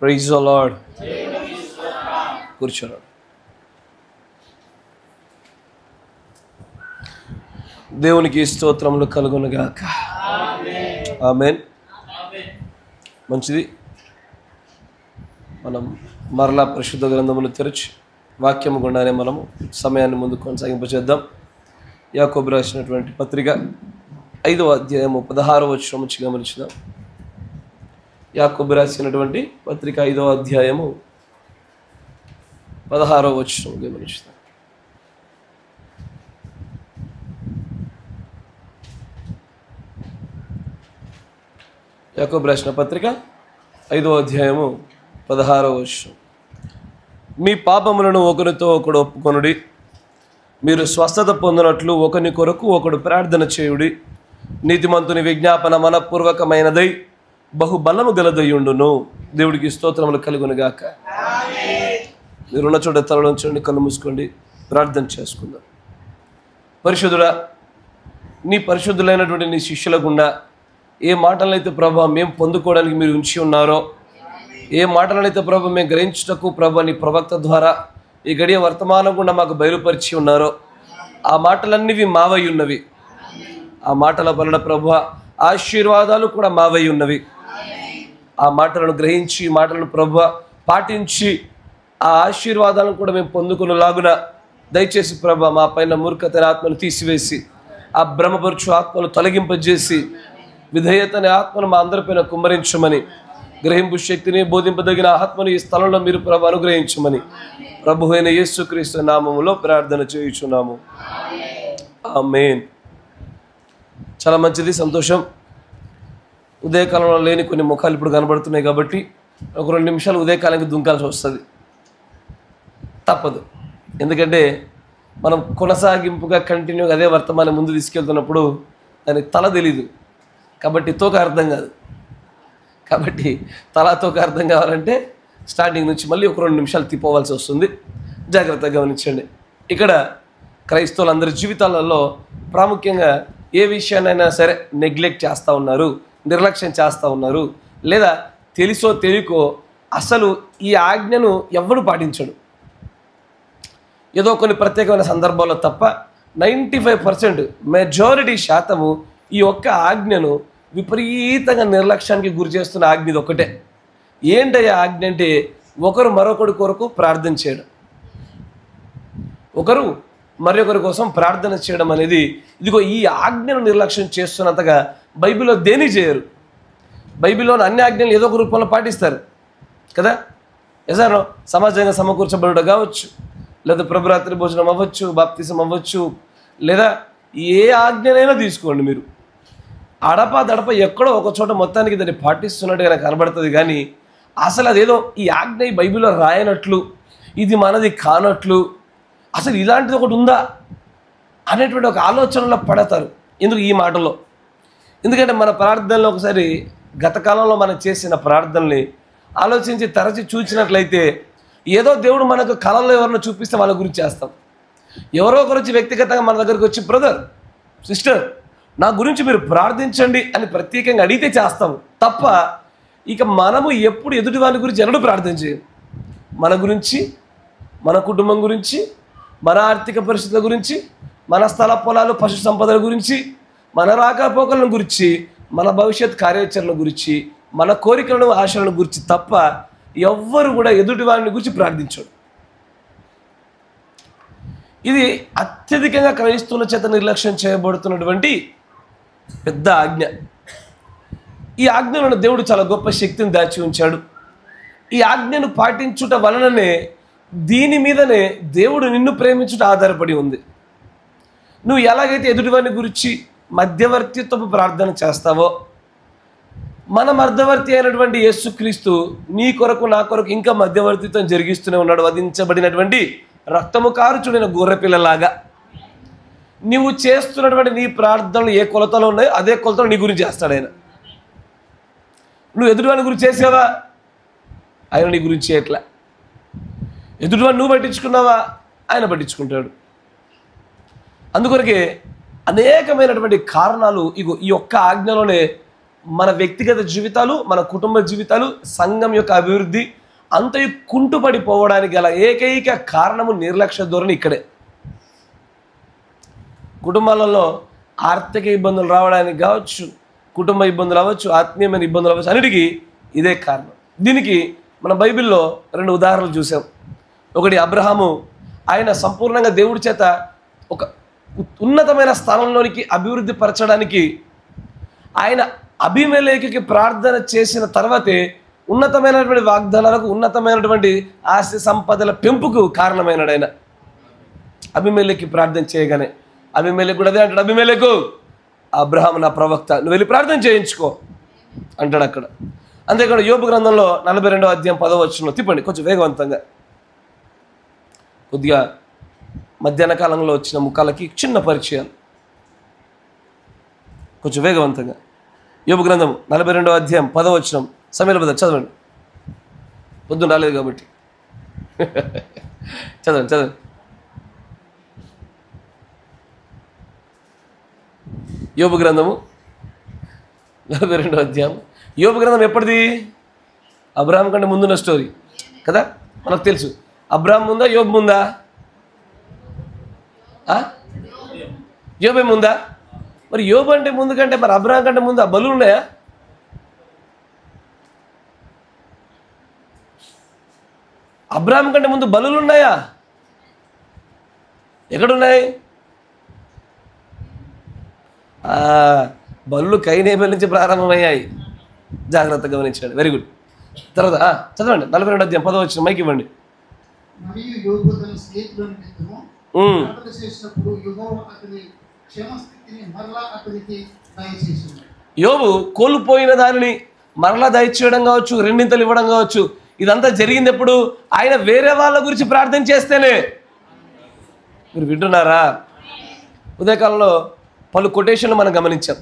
Praise the lord. కూర్చోండి. దేవునికి స్తోత్రములు కలుగునుగాక. ఆమేన్. మంచిది. మనం మరలా పరిశుద్ధ గ్రంథమును తెరచి వాక్యము గుండానే మనము సమయాన్ని ముందు కొనసాగింపచేద్దాం. యాకోబు రాసినటువంటి పత్రిక 5వ అధ్యాయము 16వ వచనం నుంచి గమనించుదాం. యాకోబు రాసినటువంటి పత్రిక 5వ అధ్యాయము 16వ వచనం గమనించుదాం. యాకోబు రాసిన పత్రిక 5వ అధ్యాయము 16వ వచనం. మీ పాపములను ఒకరితో ఒకడు ఒప్పుకొనుడి, మీరు స్వస్థత పొందినట్లు ఒకని కొరకు ఒకడు ప్రార్థన చేయుడి. నీతిమంతుని విజ్ఞాపన మనపూర్వకమైనదై బహుబలము గలదయ్యుండును. దేవుడికి స్తోత్రములు కలుగునుగాక. మీరున్న చోట తలలోంచండి, కళ్ళు మూసుకోండి, ప్రార్థన చేసుకుందాం. పరిశుద్ధుడా, నీ పరిశుద్ధులైనటువంటి నీ శిష్యుల గుండా ఏ మాటలనైతే ప్రభా మేము పొందుకోవడానికి మీరు ఉంచి ఉన్నారో, ఏ మాటలనైతే ప్రభా మేము గ్రహించుటకు ప్రభా నీ ప్రవక్త ద్వారా ఈ గడియ వర్తమానం గుండా మాకు బయలుపరిచి ఉన్నారో, ఆ మాటలన్నీ మావై ఉన్నవి. ఆ మాటల వలన ప్రభా ఆశీర్వాదాలు కూడా మావై ఉన్నవి. ఆ మాటలను గ్రహించి, మాటలను ప్రభా పాటించి ఆ ఆశీర్వాదాలను కూడా మేము పొందుకునేలాగున దయచేసి ప్రభా మా పైన మూర్ఖతని ఆత్మను తీసివేసి, ఆ భ్రమపరచు ఆత్మను తొలగింపజేసి, విధేయతని ఆత్మను మా అందరిపైన కుమ్మరించమని, గ్రహింపు శక్తిని, బోధింపదగిన ఆత్మను ఈ స్థలంలో మీరు ప్రభు అనుగ్రహించమని ప్రభు అయిన యేసుక్రీస్తు నామములో ప్రార్థన చేయుచున్నాము. ఆమేన్. చాలా మంచిది, సంతోషం. ఉదయకాలంలో లేని కొన్ని ముఖాలు ఇప్పుడు కనబడుతున్నాయి కాబట్టి ఒక 2 నిమిషాలు ఉదయకాలానికి దుంకాల్సి వస్తుంది, తప్పదు. ఎందుకంటే మనం కొనసాగింపుగా కంటిన్యూగా అదే వర్తమానం ముందు తీసుకెళ్తున్నప్పుడు దానికి తల తెలీదు, కాబట్టి తోక అర్థం కాదు. కాబట్టి తోక అర్థం కావాలంటే స్టార్టింగ్ నుంచి మళ్ళీ ఒక 2 నిమిషాలు తిప్పవలసి వస్తుంది. జాగ్రత్తగా గమనించండి. ఇక్కడ క్రైస్తవులందరి జీవితాలలో ప్రాముఖ్యంగా ఏ విషయాన్నైనా సరే నెగ్లెక్ట్ చేస్తూ ఉన్నారు, నిర్లక్ష్యం చేస్తూ ఉన్నారు, లేదా తెలుసో తెలియకో అసలు ఈ ఆజ్ఞను ఎవ్వడు పాటించడు. ఏదో కొన్ని ప్రత్యేకమైన సందర్భాల్లో తప్ప 95% మెజారిటీ శాతము ఈ ఒక్క ఆజ్ఞను విపరీతంగా నిర్లక్ష్యానికి గురి చేస్తున్న ఆజ్ఞ ఇది ఒక్కటే. ఏంటయ్యా ఆజ్ఞ అంటే, ఒకరు మరొకరి కొరకు ప్రార్థన చేయడం. ఒకరు మరొకరి కోసం ప్రార్థన చేయడం అనేది, ఇదిగో ఈ ఆజ్ఞను నిర్లక్ష్యం చేస్తున్నంతగా బైబిల్లో దేని చేయరు. బైబిల్లోని అన్ని ఆజ్ఞలు ఏదో ఒక రూపంలో పాటిస్తారు కదా. ఎసారో సమాజంగా సమకూర్చబడుట కావచ్చు, లేదా ప్రభురాత్రి భోజనం అవ్వచ్చు, బాప్తిసం అవ్వచ్చు, లేదా ఏ ఆజ్ఞనైనా తీసుకోండి మీరు. అడప ఎక్కడో ఒక చోట మొత్తానికి దాన్ని పాటిస్తున్నట్టుగా నాకు కనబడుతుంది. కానీ అసలు అదేదో ఈ ఆజ్ఞ ఈ బైబిల్లో రాయనట్లు, ఇది మనది కానట్లు, అసలు ఇలాంటిది ఒకటి ఉందా అనేటువంటి ఒక ఆలోచనలో పడతారు. ఎందుకు ఈ మాటలో? ఎందుకంటే మన ప్రార్థనలో ఒకసారి గత కాలంలో మనం చేసిన ప్రార్థనని ఆలోచించి తరచి చూసినట్లయితే, ఏదో దేవుడు మనకు కళలో ఎవరినో చూపిస్తే వాళ్ళ గురించి చేస్తాం. ఎవరో ఒకరు వచ్చి వ్యక్తిగతంగా మన దగ్గరికి వచ్చి, బ్రదర్, సిస్టర్, నా గురించి మీరు ప్రార్థించండి అని ప్రత్యేకంగా అడిగితే చేస్తాము తప్ప, ఇక మనము ఎప్పుడు ఎదుటి వాళ్ళ గురించి ఎన్నడూ ప్రార్థన చేయం. మన గురించి, మన కుటుంబం గురించి, మన ఆర్థిక పరిస్థితుల గురించి, మన స్థల పొలాలు పశు సంపదల గురించి, మన రాకపోకలను గురించి, మన భవిష్యత్ కార్యాచరణ గురించి, మన కోరికలను ఆశలను గురించి తప్ప ఎవ్వరు కూడా ఎదుటి వారిని గురించి ప్రార్థించడు. ఇది అత్యధికంగా క్రైస్తవుల చేత నిర్లక్ష్యం చేయబడుతున్నటువంటి పెద్ద ఆజ్ఞ. ఈ ఆజ్ఞలను దేవుడు చాలా గొప్ప శక్తిని దాచి ఉంచాడు. ఈ ఆజ్ఞను పాటించుట వలననే, దీని మీదనే దేవుడు నిన్ను ప్రేమించుట ఆధారపడి ఉంది. నువ్వు ఎలాగైతే ఎదుటివారిని గురించి మధ్యవర్తిత్వపు ప్రార్థన చేస్తావో, మన మధ్యవర్తి అయినటువంటి యేసుక్రీస్తు నీ కొరకు నా కొరకు ఇంకా మధ్యవర్తిత్వం జరిగిస్తూనే ఉన్నాడు. వధించబడినటువంటి రక్తము కారుచుడిన గొర్రెపిల్లలాగా నువ్వు చేస్తున్నటువంటి నీ ప్రార్థనలు ఏ కొలతలో ఉన్నాయో అదే కొలతలో నీ గురించి చేస్తాడు ఆయన. నువ్వు ఎదుటివాని గురించి చేసావా, ఆయన నీ గురించి చేయట్లా. ఎదుటివాడిని నువ్వు పట్టించుకున్నావా, ఆయన పట్టించుకుంటాడు. అందుకొరకే అనేకమైనటువంటి కారణాలు ఇగో ఈ ఒక్క ఆజ్ఞలోనే మన వ్యక్తిగత జీవితాలు, మన కుటుంబ జీవితాలు, సంఘం యొక్క అభివృద్ధి అంతయు కుంటుపడిపోవడానికి గల ఏకైక కారణము నిర్లక్ష్య ధోరణి ఇక్కడే. కుటుంబాలలో ఆర్థిక ఇబ్బందులు రావడానికి కావచ్చు, కుటుంబ ఇబ్బందులు అవ్వచ్చు, ఆత్మీయమైన ఇబ్బందులు అవ్వచ్చు, అన్నిటికీ ఇదే కారణం. దీనికి మన బైబిల్లో 2 ఉదాహరణలు చూసాం. ఒకటి అబ్రహాము, ఆయన సంపూర్ణంగా దేవుడి చేత ఒక ఉన్నతమైన స్థానంలోనికి అభివృద్ధి పరచడానికి ఆయన అబీమెలెకుకి ప్రార్థన చేసిన తర్వాతే ఉన్నతమైనటువంటి వాగ్దానాలకు, ఉన్నతమైనటువంటి ఆస్తి సంపదల పెంపుకు కారణమైనాడు ఆయన. అబీమెలెకు ప్రార్థన చేయగానే అబీమెలెకు కూడా అదే అంటాడు, అబీమెలెకు అబ్రహాము నా ప్రవక్త, నువ్వు వెళ్ళి ప్రార్థన చేయించుకో అంటాడు అక్కడ. అంతేకాదు యోబు గ్రంథంలో 42వ అధ్యాయం 10వ వచనంలో తిప్పండి కొంచెం వేగవంతంగా. కొద్దిగా మధ్యాహ్న కాలంలో వచ్చిన ముఖాలకి చిన్న పరిచయాలు, కొంచెం వేగవంతంగా. యోబు గ్రంథం 42వ అధ్యాయం 10వ వచనం. సమయంలో బదులు చదవండి, పొద్దున రాలేదు కాబట్టి చదవండి. యోబు గ్రంథము 42వ అధ్యాయం. యోబు గ్రంథం ఎప్పటిది? అబ్రహాం కంటే ముందున్న స్టోరీ కదా, మనకు తెలుసు. అబ్రహాం ముందా, యోబు ముందా? యోబే ముందా? మరి యోబు అంటే ముందు కంటే మరి అబ్రహాం కంటే ముందు ఆ బలులు ఉన్నాయా? అబ్రహాం కంటే ముందు బలులు ఉన్నాయా? ఎక్కడున్నాయి? బలులు కైనేబెల్ నుంచి ప్రారంభమయ్యాయి. జాగ్రత్తగా గమనించాడు. Very good. తర్వాత చదవండి 42వ అధ్యాయం 10వ వచనం. మైక్ ఇవ్వండి. యోబు కోల్పోయిన దానిని మరలా దయచేయడం కావచ్చు, రెండింతలు ఇవ్వడం కావచ్చు, ఇదంతా జరిగింది ఎప్పుడు? ఆయన వేరే వాళ్ళ గురించి ప్రార్థన చేస్తేనే. మీరు వింటున్నారా? ఉదయకాలంలో పలు కొటేషన్లు మనం గమనించాం.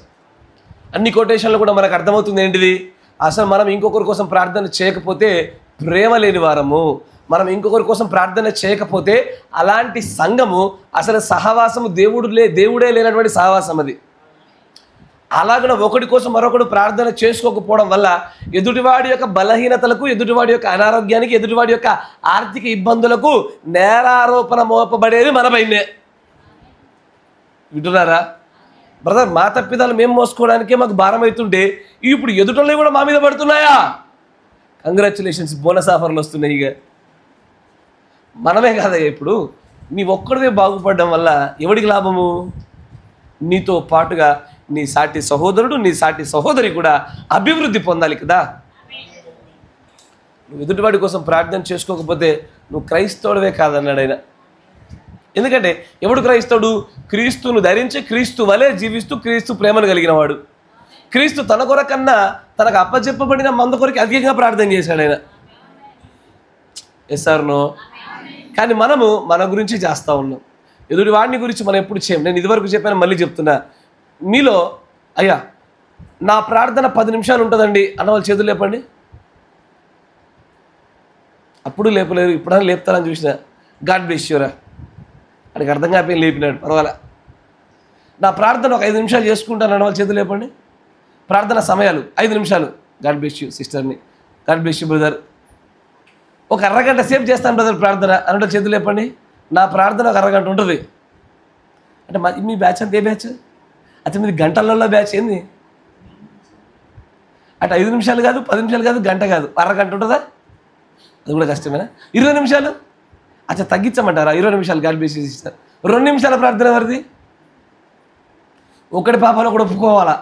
అన్ని కొటేషన్లు కూడా మనకు అర్థమవుతుంది ఏంటిది? అసలు మనం ఇంకొకరి కోసం ప్రార్థన చేయకపోతే ప్రేమ లేని వారము. మనం ఇంకొకరి కోసం ప్రార్థన చేయకపోతే అలాంటి సంఘము, అసలు సహవాసము దేవుడే లేనటువంటి సహవాసం అది. అలాగనే ఒకటి కోసం మరొకడు ప్రార్థన చేసుకోకపోవడం వల్ల ఎదుటివాడి యొక్క బలహీనతలకు, ఎదుటివాడి యొక్క అనారోగ్యానికి, ఎదుటివాడి యొక్క ఆర్థిక ఇబ్బందులకు నేరారోపణ మోపబడేది మన పైనే. వింటున్నారా బ్రదర్? మా తప్పిదాలు మేము మోసుకోవడానికే మాకు భారం అవుతుంటే ఇప్పుడు ఎదుటోళ్ళవి కూడా మా మీద పడుతున్నాయా? కంగ్రాచులేషన్స్, బోనస్ ఆఫర్లు వస్తున్నాయి. ఇక మనమే కాదా, ఇప్పుడు నీ ఒక్కడివే బాగుపడడం వల్ల ఎవడికి లాభము? నీతో పాటుగా నీ సాటి సహోదరుడు, నీ సాటి సహోదరి కూడా అభివృద్ధి పొందాలి కదా. నువ్వు ఎదుటివాడి కోసం ప్రార్థన చేసుకోకపోతే నువ్వు క్రైస్తవుడివే కాదన్నాడు ఆయన. ఎందుకంటే ఎవడు క్రైస్తవుడు? క్రీస్తును ధరించి క్రీస్తు వలె జీవిస్తూ క్రీస్తు ప్రేమను కలిగిన వాడు. క్రీస్తు తన కొరకన్నా తనకు అప్పచెప్పబడిన మంద కొరకు అధికంగా ప్రార్థన చేశాడు ఆయన. Yes or no? కానీ మనము మన గురించి చేస్తూ ఉన్నాం, ఎదుటి వాడిని గురించి మనం ఎప్పుడు చేయం. నేను ఇదివరకు చెప్పాను, మళ్ళీ చెప్తున్నా. మీలో అయ్యా నా ప్రార్థన 10 నిమిషాలు ఉంటుందండి అన్న వాళ్ళు చేతులు లేపండి. అప్పుడు లేపలేరు, ఇప్పుడైనా లేపుతారని చూసిన. గాడ్ బ్లెస్ యూ రా, అడికి అర్థం కాకపోయి లేపినాడు, పర్వాలే. నా ప్రార్థన ఒక 5 నిమిషాలు చేసుకుంటాను అన్న వాళ్ళు చేతులు లేపండి. ప్రార్థన సమయాలు 5 నిమిషాలు. గాడ్ బ్లెస్ యూ సిస్టర్ని, గాడ్ బ్లెస్ యూ బ్రదర్. ఒక అరగంట సేపు చేస్తాను బ్రదర్ ప్రార్థన అన్నట్టు చేతులు లేపండి. నా ప్రార్థన ఒక అరగంట ఉంటుంది అంటే మీ బ్యాచ్ అంతే బ్యాచ్? అయితే మీది గంటలలో బ్యాచ్ ఏంది? అటు 5 నిమిషాలు కాదు, 10 నిమిషాలు కాదు, గంట కాదు, అరగంట ఉంటుందా? అది కూడా కష్టమేనా? 20 నిమిషాలు? అచ్చా తగ్గించమంటారా? 20 నిమిషాలు గాడ్ బ్లెస్ యూ సిస్టర్. 2 నిమిషాల ప్రార్థన ఎవరిది? ఒకటి పాపాలు ఒకటి ఒప్పుకోవాలా?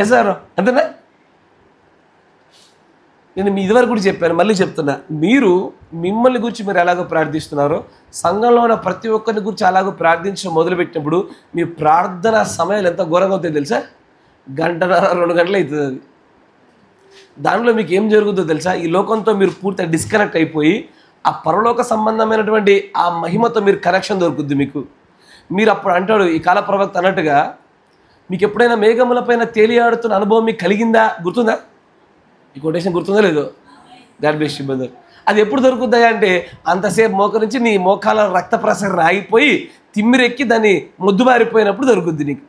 ఎస్ సార్, అంతేనా? నేను మీ ఇదివరకు కూడా చెప్పాను, మళ్ళీ చెప్తున్నా. మీరు మిమ్మల్ని గురించి మీరు ఎలాగో ప్రార్థిస్తున్నారో సంఘంలో ఉన్న ప్రతి ఒక్కరిని గురించి అలాగో ప్రార్థించడం మొదలుపెట్టినప్పుడు మీ ప్రార్థన సమయాలు ఎంత ఘోరంగా అవుతాయో తెలుసా? 1.5-2 గంటలు అవుతుంది అది. దానిలో మీకు ఏం జరుగుతుందో తెలుసా? ఈ లోకంతో మీరు పూర్తిగా డిస్కనెక్ట్ అయిపోయి ఆ పరలోక సంబంధమైనటువంటి ఆ మహిమతో మీరు కనెక్షన్ దొరుకుద్ది మీకు. మీరు అప్పుడు అంటాడు, ఈ కాల ప్రవక్త అన్నట్టుగా, మీకు ఎప్పుడైనా మేఘములపైన తేలియాడుతున్న అనుభవం మీకు కలిగిందా? గుర్తుందా? ఈ కొటేషన్ గుర్తుందో లేదో? God bless you brother. అది ఎప్పుడు దొరుకుతుందా అంటే అంతసేపు మోకరించి నీ మోకాల రక్త ప్రసరణ ఆగిపోయి తిమ్మిరెక్కి దాన్ని ముద్దుబారిపోయినప్పుడు దొరుకుద్ది నీకు.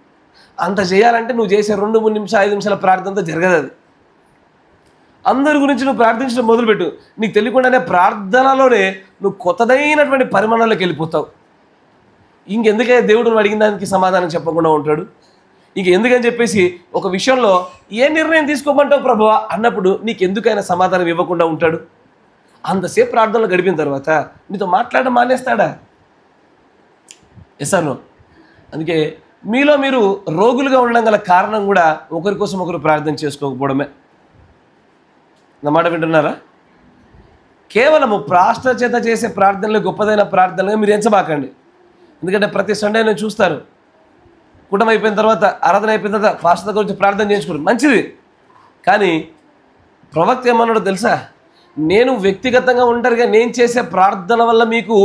అంత చేయాలంటే నువ్వు చేసే 2-3 నిమిషాలు 5 నిమిషాల ప్రార్థనతో జరగదు. అది అందరి గురించి నువ్వు ప్రార్థించడం మొదలుపెట్టు. నీకు తెలియకుండానే ప్రార్థనలోనే నువ్వు కొత్తదైనటువంటి పరిమాణాలకు వెళ్ళిపోతావు. ఇంకెందుకే దేవుడు నువ్వు అడిగిన దానికి సమాధానం చెప్పకుండా ఉంటాడు? ఇంకెందుకని చెప్పేసి ఒక విషయంలో ఏ నిర్ణయం తీసుకోమంటావు ప్రభువా అన్నప్పుడు నీకు ఎందుకైనా సమాధానం ఇవ్వకుండా ఉంటాడు? అంతసేపు ప్రార్థనలు గడిపిన తర్వాత నీతో మాట్లాడడం మానేస్తాడా? Yes or no? అందుకే మీలో మీరు రోగులుగా ఉండడం గల కారణం కూడా ఒకరి కోసం ఒకరు ప్రార్థన చేసుకోకపోవడమే. నా మాట వింటున్నారా? కేవలము ప్రార్థన చేత చేసే ప్రార్థనలు గొప్పదైన ప్రార్థనలుగా మీరు ఎంచబాకండి. ఎందుకంటే ప్రతి సండే నేను చూస్తారు, కుటుంబం అయిపోయిన తర్వాత, ఆరాధన అయిపోయిన తర్వాత పాస్టర్ గురించి ప్రార్థన చేయించుకోండి, మంచిది. కానీ ప్రవక్త ఏమన్నాడో తెలుసా? నేను వ్యక్తిగతంగా ఒంటరిగా నేను చేసే ప్రార్థన వల్ల మీకు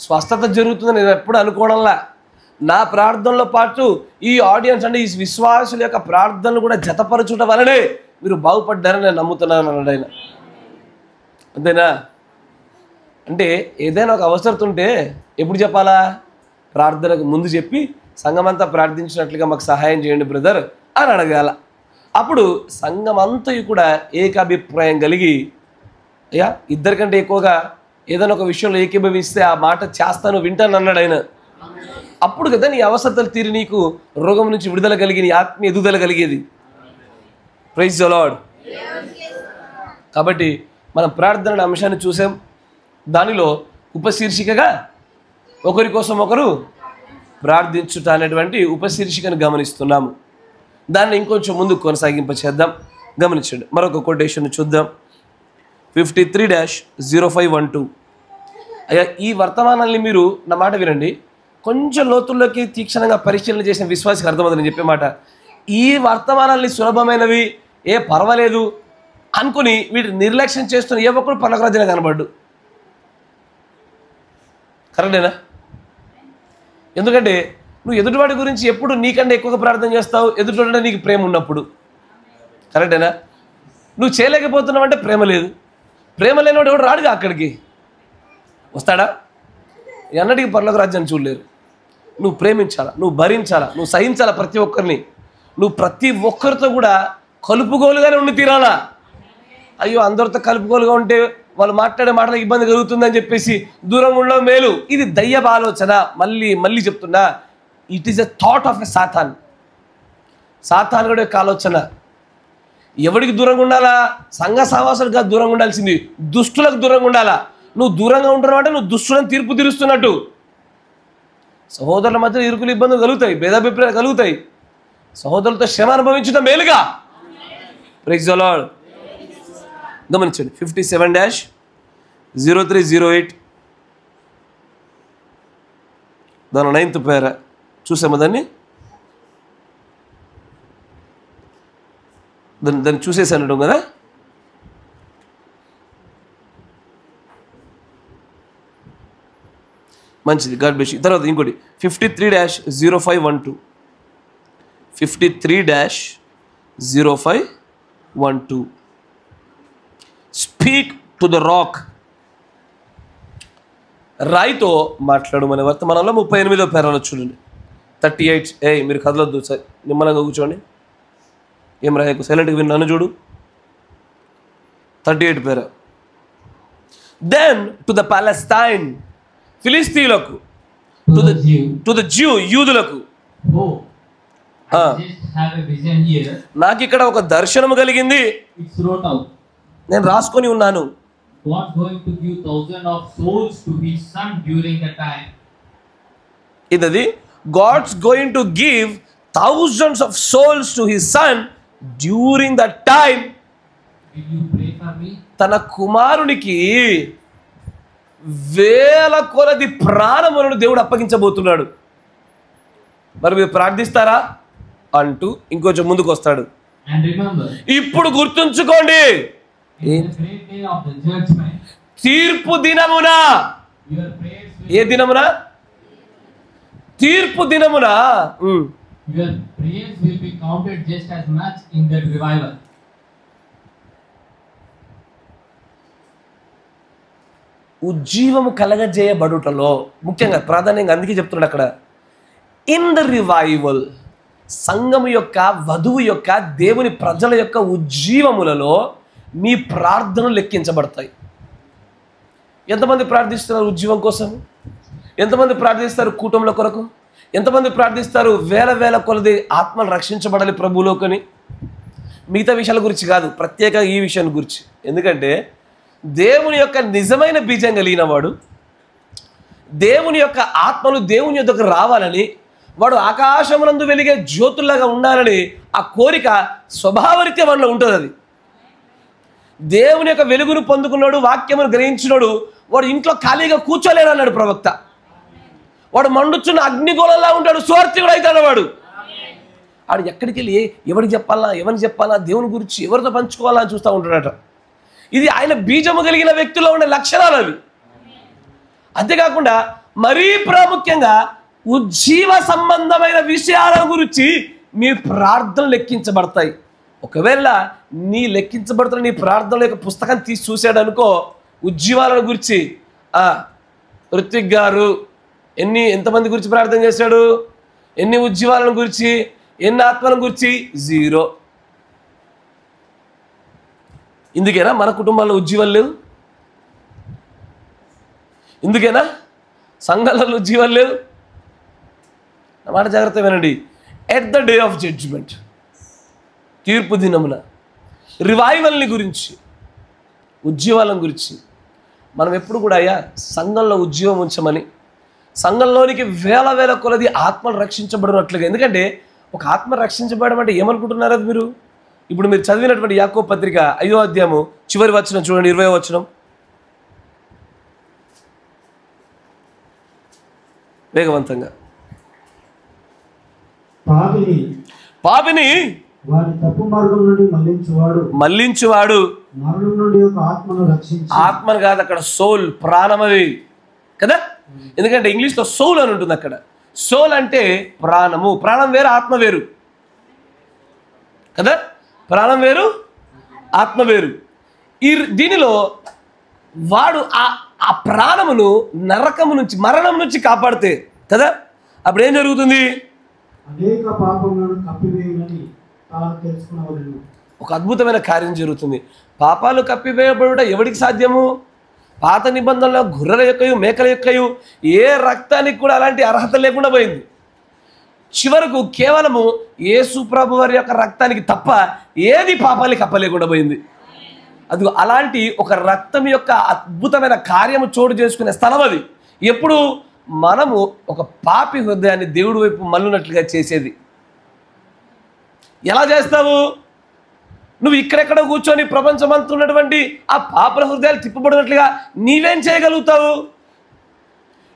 స్వస్థత జరుగుతుందని నేను ఎప్పుడు అనుకోవడంలా. నా ప్రార్థనలో పాటు ఈ ఆడియన్స్ అంటే ఈ విశ్వాసుల యొక్క ప్రార్థనలు కూడా జతపరచుట వలనే మీరు బాగుపడ్డారని నేను నమ్ముతున్నాను అన్నాడు ఆయన. అంతేనా? అంటే ఏదైనా ఒక అవసరం ఉంటే ఎప్పుడు చెప్పాలా? ప్రార్థనకు ముందు చెప్పి సంఘమంతా ప్రార్థించినట్లుగా మాకు సహాయం చేయండి బ్రదర్ అని అడగాల. అప్పుడు సంఘమంతా కూడా ఏకాభిప్రాయం కలిగి, అయ్యా ఇద్దరికంటే ఎక్కువగా ఏదైనా ఒక విషయంలో ఏకీభవిస్తే ఆ మాట చేస్తాను వింటాను అన్నాడు ఆయన. అప్పుడు కదా నీ అవసరతలు తీరి నీకు రోగం నుంచి విడుదల కలిగి నీ ఆత్మీయ ఎదుగుదల కలిగేది. Praise the Lord. కాబట్టి మనం ప్రార్థన అంశాన్ని చూసాం. దానిలో ఉపశీర్షికగా ఒకరి కోసం ఒకరు ప్రార్థించుట అనేటువంటి ఉపశీర్షికను గమనిస్తున్నాము. దాన్ని ఇంకొంచెం ముందుకు కొనసాగింప చేద్దాం. గమనించండి, మరొక కొటేషన్ చూద్దాం. 53-0512. అయ్యా ఈ వర్తమానాన్ని మీరు నా మాట వినండి, కొంచెం లోతుల్లోకి తీక్షణంగా పరిశీలన చేసిన విశ్వాసికి అర్థమవుతుంది నేను చెప్పే మాట. ఈ వర్తమానాల్ని సులభమైనవి, పర్వాలేదు అనుకుని వీటిని నిర్లక్ష్యం చేస్తున్న ఏ ఒక్కడు పరలోకరాజ్యంలో కనబడ్డు. కరెక్టేనా? ఎందుకంటే నువ్వు ఎదుటివాడి గురించి ఎప్పుడు నీకంటే ఎక్కువగా ప్రార్థన చేస్తావు ఎదుటివాడి నీకు ప్రేమ ఉన్నప్పుడు. కరెక్టేనా? నువ్వు చేయలేకపోతున్నావు అంటే ప్రేమ లేదు. ప్రేమ లేనివాడు ఎవడు రాడుగా అక్కడికి. వస్తాడా? ఎన్నటికీ పరలోకరాజ్యాన్ని చూడలేరు. నువ్వు ప్రేమించాలా, నువ్వు భరించాలా, నువ్వు సహించాలా ప్రతి ఒక్కరిని. నువ్వు ప్రతి ఒక్కరితో కూడా కలుపుగోలుగానే ఉండి తీరాలా. అయ్యో అందరితో కలుపుగోలుగా ఉంటే వాళ్ళు మాట్లాడే మాటలకు ఇబ్బంది కలుగుతుందని చెప్పేసి దూరంగా ఉండడం మేలు. ఇది దయ్యపు ఆలోచన. మళ్ళీ చెప్తున్నా, it is a thought of a Satan. సాతానుడి యొక్క ఆలోచన. ఎవరికి దూరంగా ఉండాలా? సంఘ సహవాసులకు కాదు దూరంగా ఉండాల్సింది, దుష్టులకు దూరంగా ఉండాలా. నువ్వు దూరంగా ఉంటున్నావు అంటే నువ్వు దుష్టులను తీర్పు తీరుస్తున్నట్టు. సహోదరుల మధ్య ఇరుకులు ఇబ్బందులు కలుగుతాయి, భేదాభిప్రాయాలు కలుగుతాయి. సహోదరులతో శ్రమ అనుభవించడం మేలుగా. Praise the Lord. గమనించండి, 57-0308 దాని 9th పేర చూసాము. దాన్ని చూసేసాను కదా. మంచిది, గాడ్ బ్లెస్ యు. తర్వాత ఇంకోటి 53-0512 53-0512 స్పీక్ టు ద రాక్. రాయితో మాట్లాడు మన వర్తమానంలో 38వ పేరాలో చూడండి. 38. మీరు కదలొద్దు సార్, నిమ్మలంగా కూర్చోండి. ఏం రాయకు, సైలెంట్గా విన్నాను చూడు. 38 పేర. దెన్ టు ద పాలెస్తైన్, ఫిలిస్తీయులకు, టు ద జ్యూ, యూదులకు. నాకు ఇక్కడ ఒక దర్శనము కలిగింది, నేను రాసుకొని ఉన్నాను. ఇది God's going to give thousands of souls to his son during that time. తన కుమారునికి వేల కొలది ప్రాణములను దేవుడు అప్పగించబోతున్నాడు. మరి మీరు ప్రార్థిస్తారా అంటూ ఇంకొంచెం ముందుకు వస్తాడు. ఇప్పుడు గుర్తుంచుకోండి, తీర్పు దినమున. ఏ దినమున? తీర్పు దినమున. Your prayers will be counted just as much in that revival. ఉజ్జీవము కలగజేయబడుటలో ముఖ్యంగా ప్రాధాన్యంగా అందుకే చెప్తున్నాడు అక్కడ. ఇన్ ద రివైవల్, సంఘము యొక్క, వధువు యొక్క, దేవుని ప్రజల యొక్క ఉజ్జీవములలో మీ ప్రార్థనలు లెక్కించబడతాయి. ఎంతమంది ప్రార్థిస్తున్నారు ఉజ్జీవం కోసం? ఎంతమంది ప్రార్థిస్తారు కుటుంబల కొరకు? ఎంతమంది ప్రార్థిస్తారు వేల వేల కొలది ఆత్మలు రక్షించబడాలి ప్రభువులోకని? మిగతా విషయాల గురించి కాదు, ప్రత్యేకంగా ఈ విషయం గురించి. ఎందుకంటే దేవుని యొక్క నిజమైన బీజం కలిగిన వాడు, దేవుని యొక్క ఆత్మలు దేవుని యొద్దకు రావాలని, వాడు ఆకాశమునందు వెలిగే జ్యోతుల్లాగా ఉండాలని ఆ కోరిక స్వభావరీత్యా వాడిలో ఉంటుంది. అది దేవుని యొక్క వెలుగును పొందుకున్నాడు, వాక్యమును గ్రహించినాడు, వాడు ఇంట్లో ఖాళీగా కూర్చోలేనన్నాడు ప్రవక్త. వాడు మండుచున్న అగ్నిగోళంలా ఉంటాడు, స్వార్థికుడు అవుతాడు వాడు. వాడు ఎక్కడికి వెళ్ళి ఎవరికి చెప్పాలా, దేవుని గురించి ఎవరితో పంచుకోవాలా అని చూస్తూ ఉంటాడట. ఇది ఆయన బీజము కలిగిన వ్యక్తిలో ఉండే లక్షణాలు అవి. అంతేకాకుండా మరీ ప్రాముఖ్యంగా ఉజ్జీవ సంబంధమైన విషయాల గురించి మీ ప్రార్థనలు లెక్కించబడతాయి. ఒకవేళ లెక్కించబడుతున్న నీ ప్రార్థనల యొక్క పుస్తకం తీసి చూశాడు అనుకో, ఉజ్జీవాలను గురించి ఋత్విక్ గారు ఎంతమంది గురించి ప్రార్థన చేశాడు, ఎన్ని ఉజ్జీవాలను గురించి, ఎన్ని ఆత్మల గురించి? 0. ఇందుకేనా మన కుటుంబాల్లో ఉజ్జీవాలు లేవు? ఇందుకేనా సంఘాలలో ఉజ్జీవాలు లేవు? నా మాట జాగ్రత్త వినండి. At the day of judgement, తీర్పు దినమున, రివైవల్ని గురించి, ఉజ్జీవాలను గురించి మనం ఎప్పుడు కూడా అయ్యా సంఘంలో ఉజ్జీవం ఉంచమని, సంఘంలోనికి వేల వేల కొలది ఆత్మలు రక్షించబడినట్లుగా. ఎందుకంటే ఒక ఆత్మ రక్షించబడడం అంటే ఏమనుకుంటున్నారు అది మీరు? ఇప్పుడు మీరు చదివినటువంటి యాకోబు పత్రిక 5వ అధ్యాయము చివరి వచనం చూడండి, 20వ వచనం. వేగవంతంగా. పాపిని వారి తప్పు మార్గం నుండి మళ్లించువాడు మరణం నుండి ఒక ఆత్మను రక్షించి, ఆత్మను కాదు అక్కడ సోల్, ప్రాణమవి కదా. ఎందుకంటే ఇంగ్లీష్లో సోల్ అని ఉంటుంది. అక్కడ సోల్ అంటే ప్రాణము. ప్రాణం వేరు, ఆత్మ వేరు కదా. ప్రాణం వేరు, ఆత్మ వేరు. దీనిలో వాడు ఆ ప్రాణమును నరకము నుంచి, మరణం నుంచి కాపాడితే కదా, అప్పుడు ఏం జరుగుతుంది? అనేక పాపములను కప్పివేయమని తాను తెలుసుకున్నవాడు. ఒక అద్భుతమైన కార్యం జరుగుతుంది. పాపాలు కప్పివేయబడుట ఎవరికి సాధ్యము? పాత నిబంధనలో గొర్రెల యొక్కయు మేకల యొక్కయు ఏ రక్తానికి కూడా అలాంటి అర్హత లేకుండా పోయింది. చివరకు కేవలము యేసు ప్రభు వారి యొక్క రక్తానికి తప్ప ఏది పాపాలు కప్పలేకుండా పోయింది. అది అలాంటి ఒక రక్తం యొక్క అద్భుతమైన కార్యము చోటు చేసుకునే స్థలం అది. ఎప్పుడు మనము ఒక పాపి హృదయాన్ని దేవుడి వైపు మళ్ళునట్లుగా చేసేది. ఎలా చేస్తావు? నువ్వు ఇక్కడెక్కడ కూర్చొని ప్రపంచమంతా ఉన్నటువంటి ఆ పాపల హృదయాలు తిప్పబడినట్లుగా నీవేం చేయగలుగుతావు?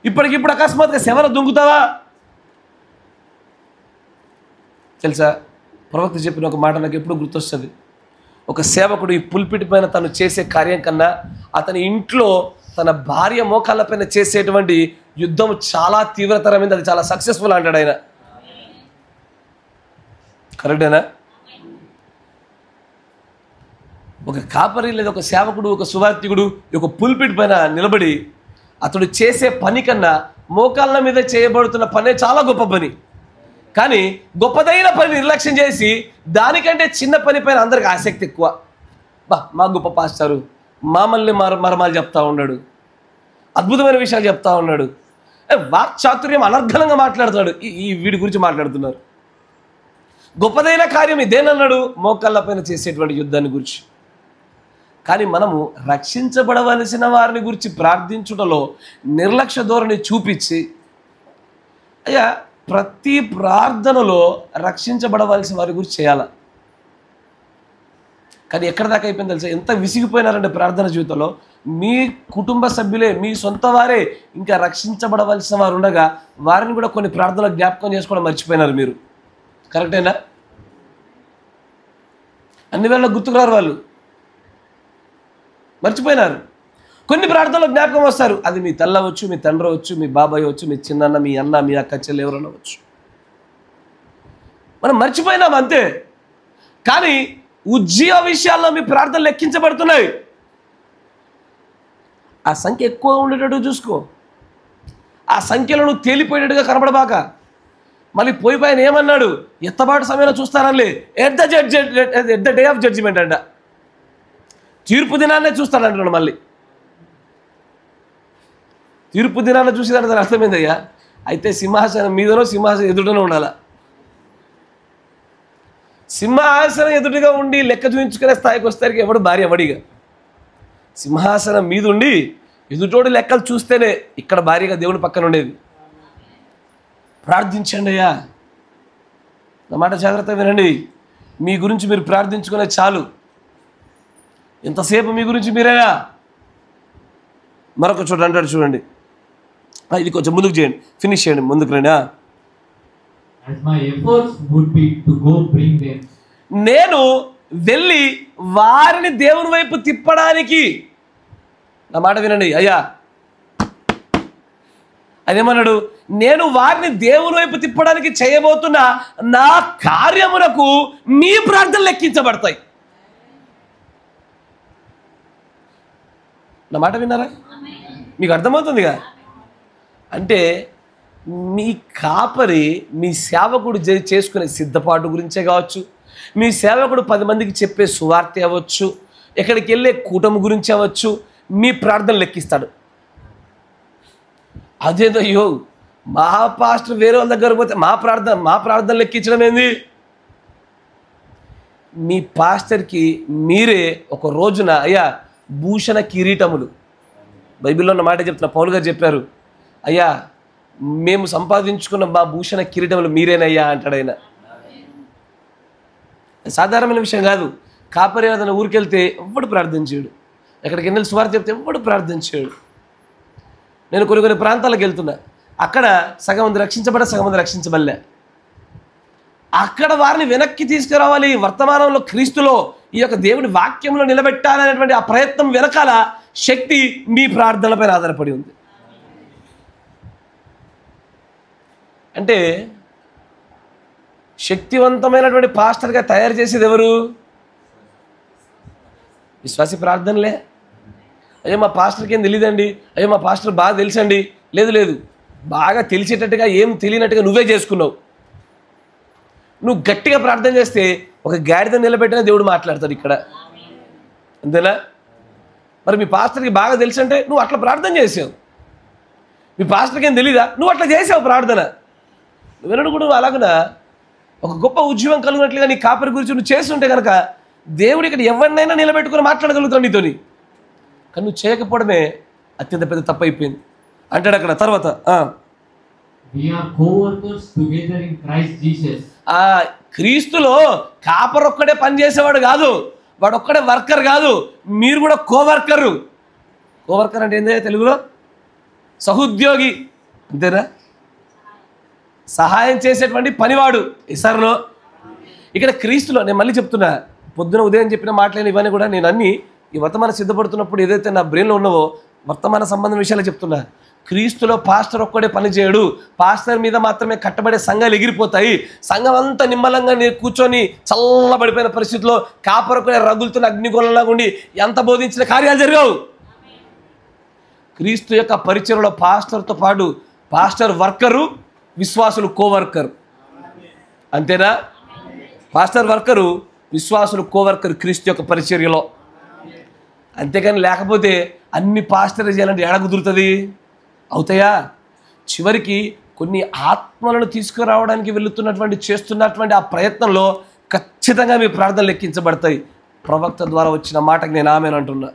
ఇప్పటికిప్పుడు అకస్మాత్తుగా శవన దుంగుతావా? తెలుసా, ప్రవక్త చెప్పిన ఒక మాట నాకు ఎప్పుడు గుర్తొస్తుంది. ఒక సేవకుడు ఈ పుల్పిటి పైన తను చేసే కార్యం కన్నా అతని ఇంట్లో తన భార్య మోకాళ్ళ పైన చేసేటువంటి యుద్ధం చాలా తీవ్రతరమైంది, అది చాలా సక్సెస్ఫుల్ అంటాడు ఆయన. కరెక్టేనా? ఒక కాపరి లేదా ఒక సేవకుడు, ఒక సువార్థికుడు ఒక పుల్పిట్ పైన నిలబడి అతడు చేసే పని కన్నా మోకాళ్ళ మీద చేయబడుతున్న పనే చాలా గొప్ప పని. కానీ గొప్పదైన పని నిర్లక్ష్యం చేసి దానికంటే చిన్న పని పైన అందరికి ఆసక్తి ఎక్కువ. మా గొప్ప పాస్టారు మామల్ని మరమాలు చెప్తా ఉన్నాడు, అద్భుతమైన విషయాలు చెప్తా ఉన్నాడు, వాక్చాతుర్యం అనర్గళంగా మాట్లాడుతాడు. ఈ వీడి గురించి మాట్లాడుతున్నారు. గొప్పదైన కార్యం ఇదేనన్నాడు, మోకాళ్ళ పైన చేసేటువంటి యుద్ధాన్ని గురించి. కానీ మనము రక్షించబడవలసిన వారిని గురించి ప్రార్థించుటలో నిర్లక్ష్య ధోరణి చూపించి, అయ్యా ప్రతి ప్రార్థనలో రక్షించబడవలసిన వారి గురించి చేయాలి. కానీ ఎక్కడ దాకా అయిపోయింది తెలుసా? ఎంత విసిగిపోయినారంటే ప్రార్థన జీవితంలో మీ కుటుంబ సభ్యులే, మీ సొంత వారే ఇంకా రక్షించబడవలసిన వారు ఉండగా వారిని కూడా కొన్ని ప్రార్థనలు జ్ఞాపకం చేసుకోవడం మర్చిపోయినారు మీరు. కరెక్టేనా? అన్ని వేళ గుర్తుకురారు, వాళ్ళు మర్చిపోయినారు. కొన్ని ప్రార్థనలు జ్ఞాపకం వస్తారు, అది మీ తల్లి అవ్వచ్చు, మీ తండ్రి అవ్వచ్చు, మీ బాబాయ్ అవ్వచ్చు, మీ చిన్నన్న, మీ అన్న, మీ అక్క చెల్లి ఎవరన్నా అవ్వచ్చు. మనం మర్చిపోయినాం అంతే. కానీ ఉజ్జీవ విషయాల్లో మీ ప్రార్థనలు లెక్కించబడుతున్నాయి. ఆ సంఖ్య ఎక్కువ ఉండేటట్టు చూసుకో. ఆ సంఖ్యలో నువ్వు తేలిపోయేటట్టుగా కనబడబాక. మళ్ళీ పోయిపోయిన ఏమన్నాడు, ఎత్తబాటు సమయంలో చూస్తానలే, at the day of judgement అంట, తీర్పు దినాన్నే చూస్తానంటున్నాడు. మళ్ళీ తీర్పు దినాన్ని చూసేదంటే దాని అర్థమైందయ్యా, అయితే సింహాసనం మీదనో సింహాసనం ఎదుటనో ఉండాలా. సింహాసనం ఎదుటిగా ఉండి లెక్క చూపించుకునే స్థాయికి వస్తానికి ఎవడు భార్య ఎవడిగా. సింహాసనం మీద ఉండి ఎదుటోడి లెక్కలు చూస్తేనే ఇక్కడ భార్యగా దేవుని పక్కన ఉండేది. ప్రార్థించండి అయ్యా, నా మాట జాగ్రత్తగా వినండి. మీ గురించి మీరు ప్రార్థించుకునే చాలు. ఎంతసేపు మీ గురించి మీరేనా. మరొక చోట అంటాడు చూడండి, ఇది కొంచెం ముందుకు చేయండి, ఫినిష్ చేయండి, ముందుకు రండి. As my efforts would be to go bring them. నేను వెళ్ళి వారిని దేవుని వైపు తిప్పడానికి, నా మాట వినండి అయ్యా, అదేమన్నాడు, నేను వారిని దేవుని వైపు తిప్పడానికి చేయబోతున్న నా కార్యములకు మీ ప్రార్థనలు లెక్కించబడతాయి. నా మాట విన్నారా? మీకు అర్థమవుతుందిగా. అంటే మీ కాపరి మీ సేవకుడు చేసుకునే సిద్ధపాటు గురించే కావచ్చు, మీ సేవకుడు 10 మందికి చెప్పే సువార్త అవ్వచ్చు, ఎక్కడికి వెళ్ళే కూటమి గురించి అవ్వచ్చు, మీ ప్రార్థన లెక్కిస్తాడు. అదేదో అయ్యో మా పాస్టర్ వేరే వాళ్ళ దగ్గర పోతే మా ప్రార్థన లెక్కించడం ఏంది? మీ పాస్టర్కి మీరే ఒక రోజున అయ్యా భూషణ కిరీటములు, బైబిల్లో ఉన్న మాట చెప్తున్నా, పౌలు గారు చెప్పారు, అయ్యా మేము సంపాదించుకున్న మా భూషణ కిరీటములు మీరేనయ్యా అంటాడు ఆయన. సాధారణమైన విషయం కాదు. కాపరి ఏదైనా ఊరికెళ్తే ఎవ్వడు ప్రార్థించాడు, ఎక్కడికి వెళ్ళి సువార్త చెప్తే ఎవ్వడు ప్రార్థించాడు. నేను కొన్ని ప్రాంతాలకు వెళ్తున్నా, అక్కడ సగం మంది సగం మంది రక్షించబడలే. అక్కడ వారిని వెనక్కి తీసుకురావాలి, వర్తమానంలో క్రీస్తులో ఈ యొక్క దేవుని వాక్యంలో నిలబెట్టాలనేటువంటి ఆ ప్రయత్నం వెనకాల శక్తి మీ ప్రార్థనలపైన ఆధారపడి ఉంది. అంటే శక్తివంతమైనటువంటి పాస్టర్గా తయారు చేసేది ఎవరు? విశ్వాసి ప్రార్థనలే. అయ్యో మా పాస్టర్కి ఏం తెలియదండి, అయ్యో మా పాస్టర్ బాగా తెలుసండి. లేదు, బాగా తెలిసేటట్టుగా ఏం తెలియనట్టుగా నువ్వే చేసుకున్నావు. నువ్వు గట్టిగా ప్రార్థన చేస్తే ఒక గాడిద నిలబెట్టిన దేవుడు మాట్లాడతాడు ఇక్కడ, అంతేనా? మరి మీ పాస్టర్కి బాగా తెలుసు అంటే నువ్వు అట్లా ప్రార్థన చేసావు. మీ పాస్టర్కి ఏం తెలీదా, నువ్వు అట్లా చేసావు ప్రార్థన. నువ్వు కూడా అలాగనా ఒక గొప్ప ఉద్యోగం కలిగినట్లుగా నీ కాపరి గురించి నువ్వు చేస్తుంటే కనుక దేవుడు ఇక్కడ ఎవరినైనా నిలబెట్టుకుని మాట్లాడగలుగుతాడు నీతోని. కానీ నువ్వు చేయకపోవడమే అత్యంత పెద్ద తప్పు అయిపోయింది అంటాడు అక్కడ. తర్వాత We are co-workers together in Christ Jesus. క్రీస్తులో కాపర్ ఒక్కడే పని చేసేవాడు కాదు, వాడు ఒక్కడే వర్కర్ కాదు, మీరు కూడా కోవర్కర్. కోవర్కర్ అంటే ఏంటంటే తెలుగులో సహోద్యోగి, అంతేనా? సహాయం చేసేటువంటి పనివాడు ఇసర్లో. ఇక్కడ క్రీస్తులో నేను మళ్ళీ చెప్తున్నా, పొద్దున ఉదయం చెప్పిన మాటలేని ఇవన్నీ కూడా నేను అన్నీ ఈ వర్తమానం సిద్ధపడుతున్నప్పుడు ఏదైతే నా బ్రెయిన్లో ఉన్నావో వర్తమాన సంబంధం విషయాలు చెప్తున్నా. క్రీస్తులో పాస్టర్ ఒక్కడే పని చేయడు, పాస్టర్ మీద మాత్రమే కట్టబడే సంఘాలు ఎగిరిపోతాయి. సంఘం అంతా నిమ్మలంగా కూర్చొని చల్లబడిపోయిన పరిస్థితిలో కాపరొక్కడే రగులుతున్న అగ్నిగోళంలాగా ఉండి ఎంత బోధించిన కార్యాలు జరగవు. క్రీస్తు యొక్క పరిచయంలో పాస్టర్తో పాటు పాస్టర్ వర్కరు, విశ్వాసులు కోవర్కర్, అంతేనా? పాస్టర్ వర్కరు, విశ్వాసులు కోవర్కర్ క్రీస్తు యొక్క పరిచర్యలో. అంతేకాని లేకపోతే అన్ని పాస్టర్ చేయాలంటే ఎడ కుదురుతుంది? అవుతాయా? చివరికి కొన్ని ఆత్మలను తీసుకురావడానికి చేస్తున్నటువంటి ఆ ప్రయత్నంలో ఖచ్చితంగా మీ ప్రార్థనలు లెక్కించబడతాయి. ప్రవక్త ద్వారా వచ్చిన మాటకి నేను ఆమెను అంటున్నా,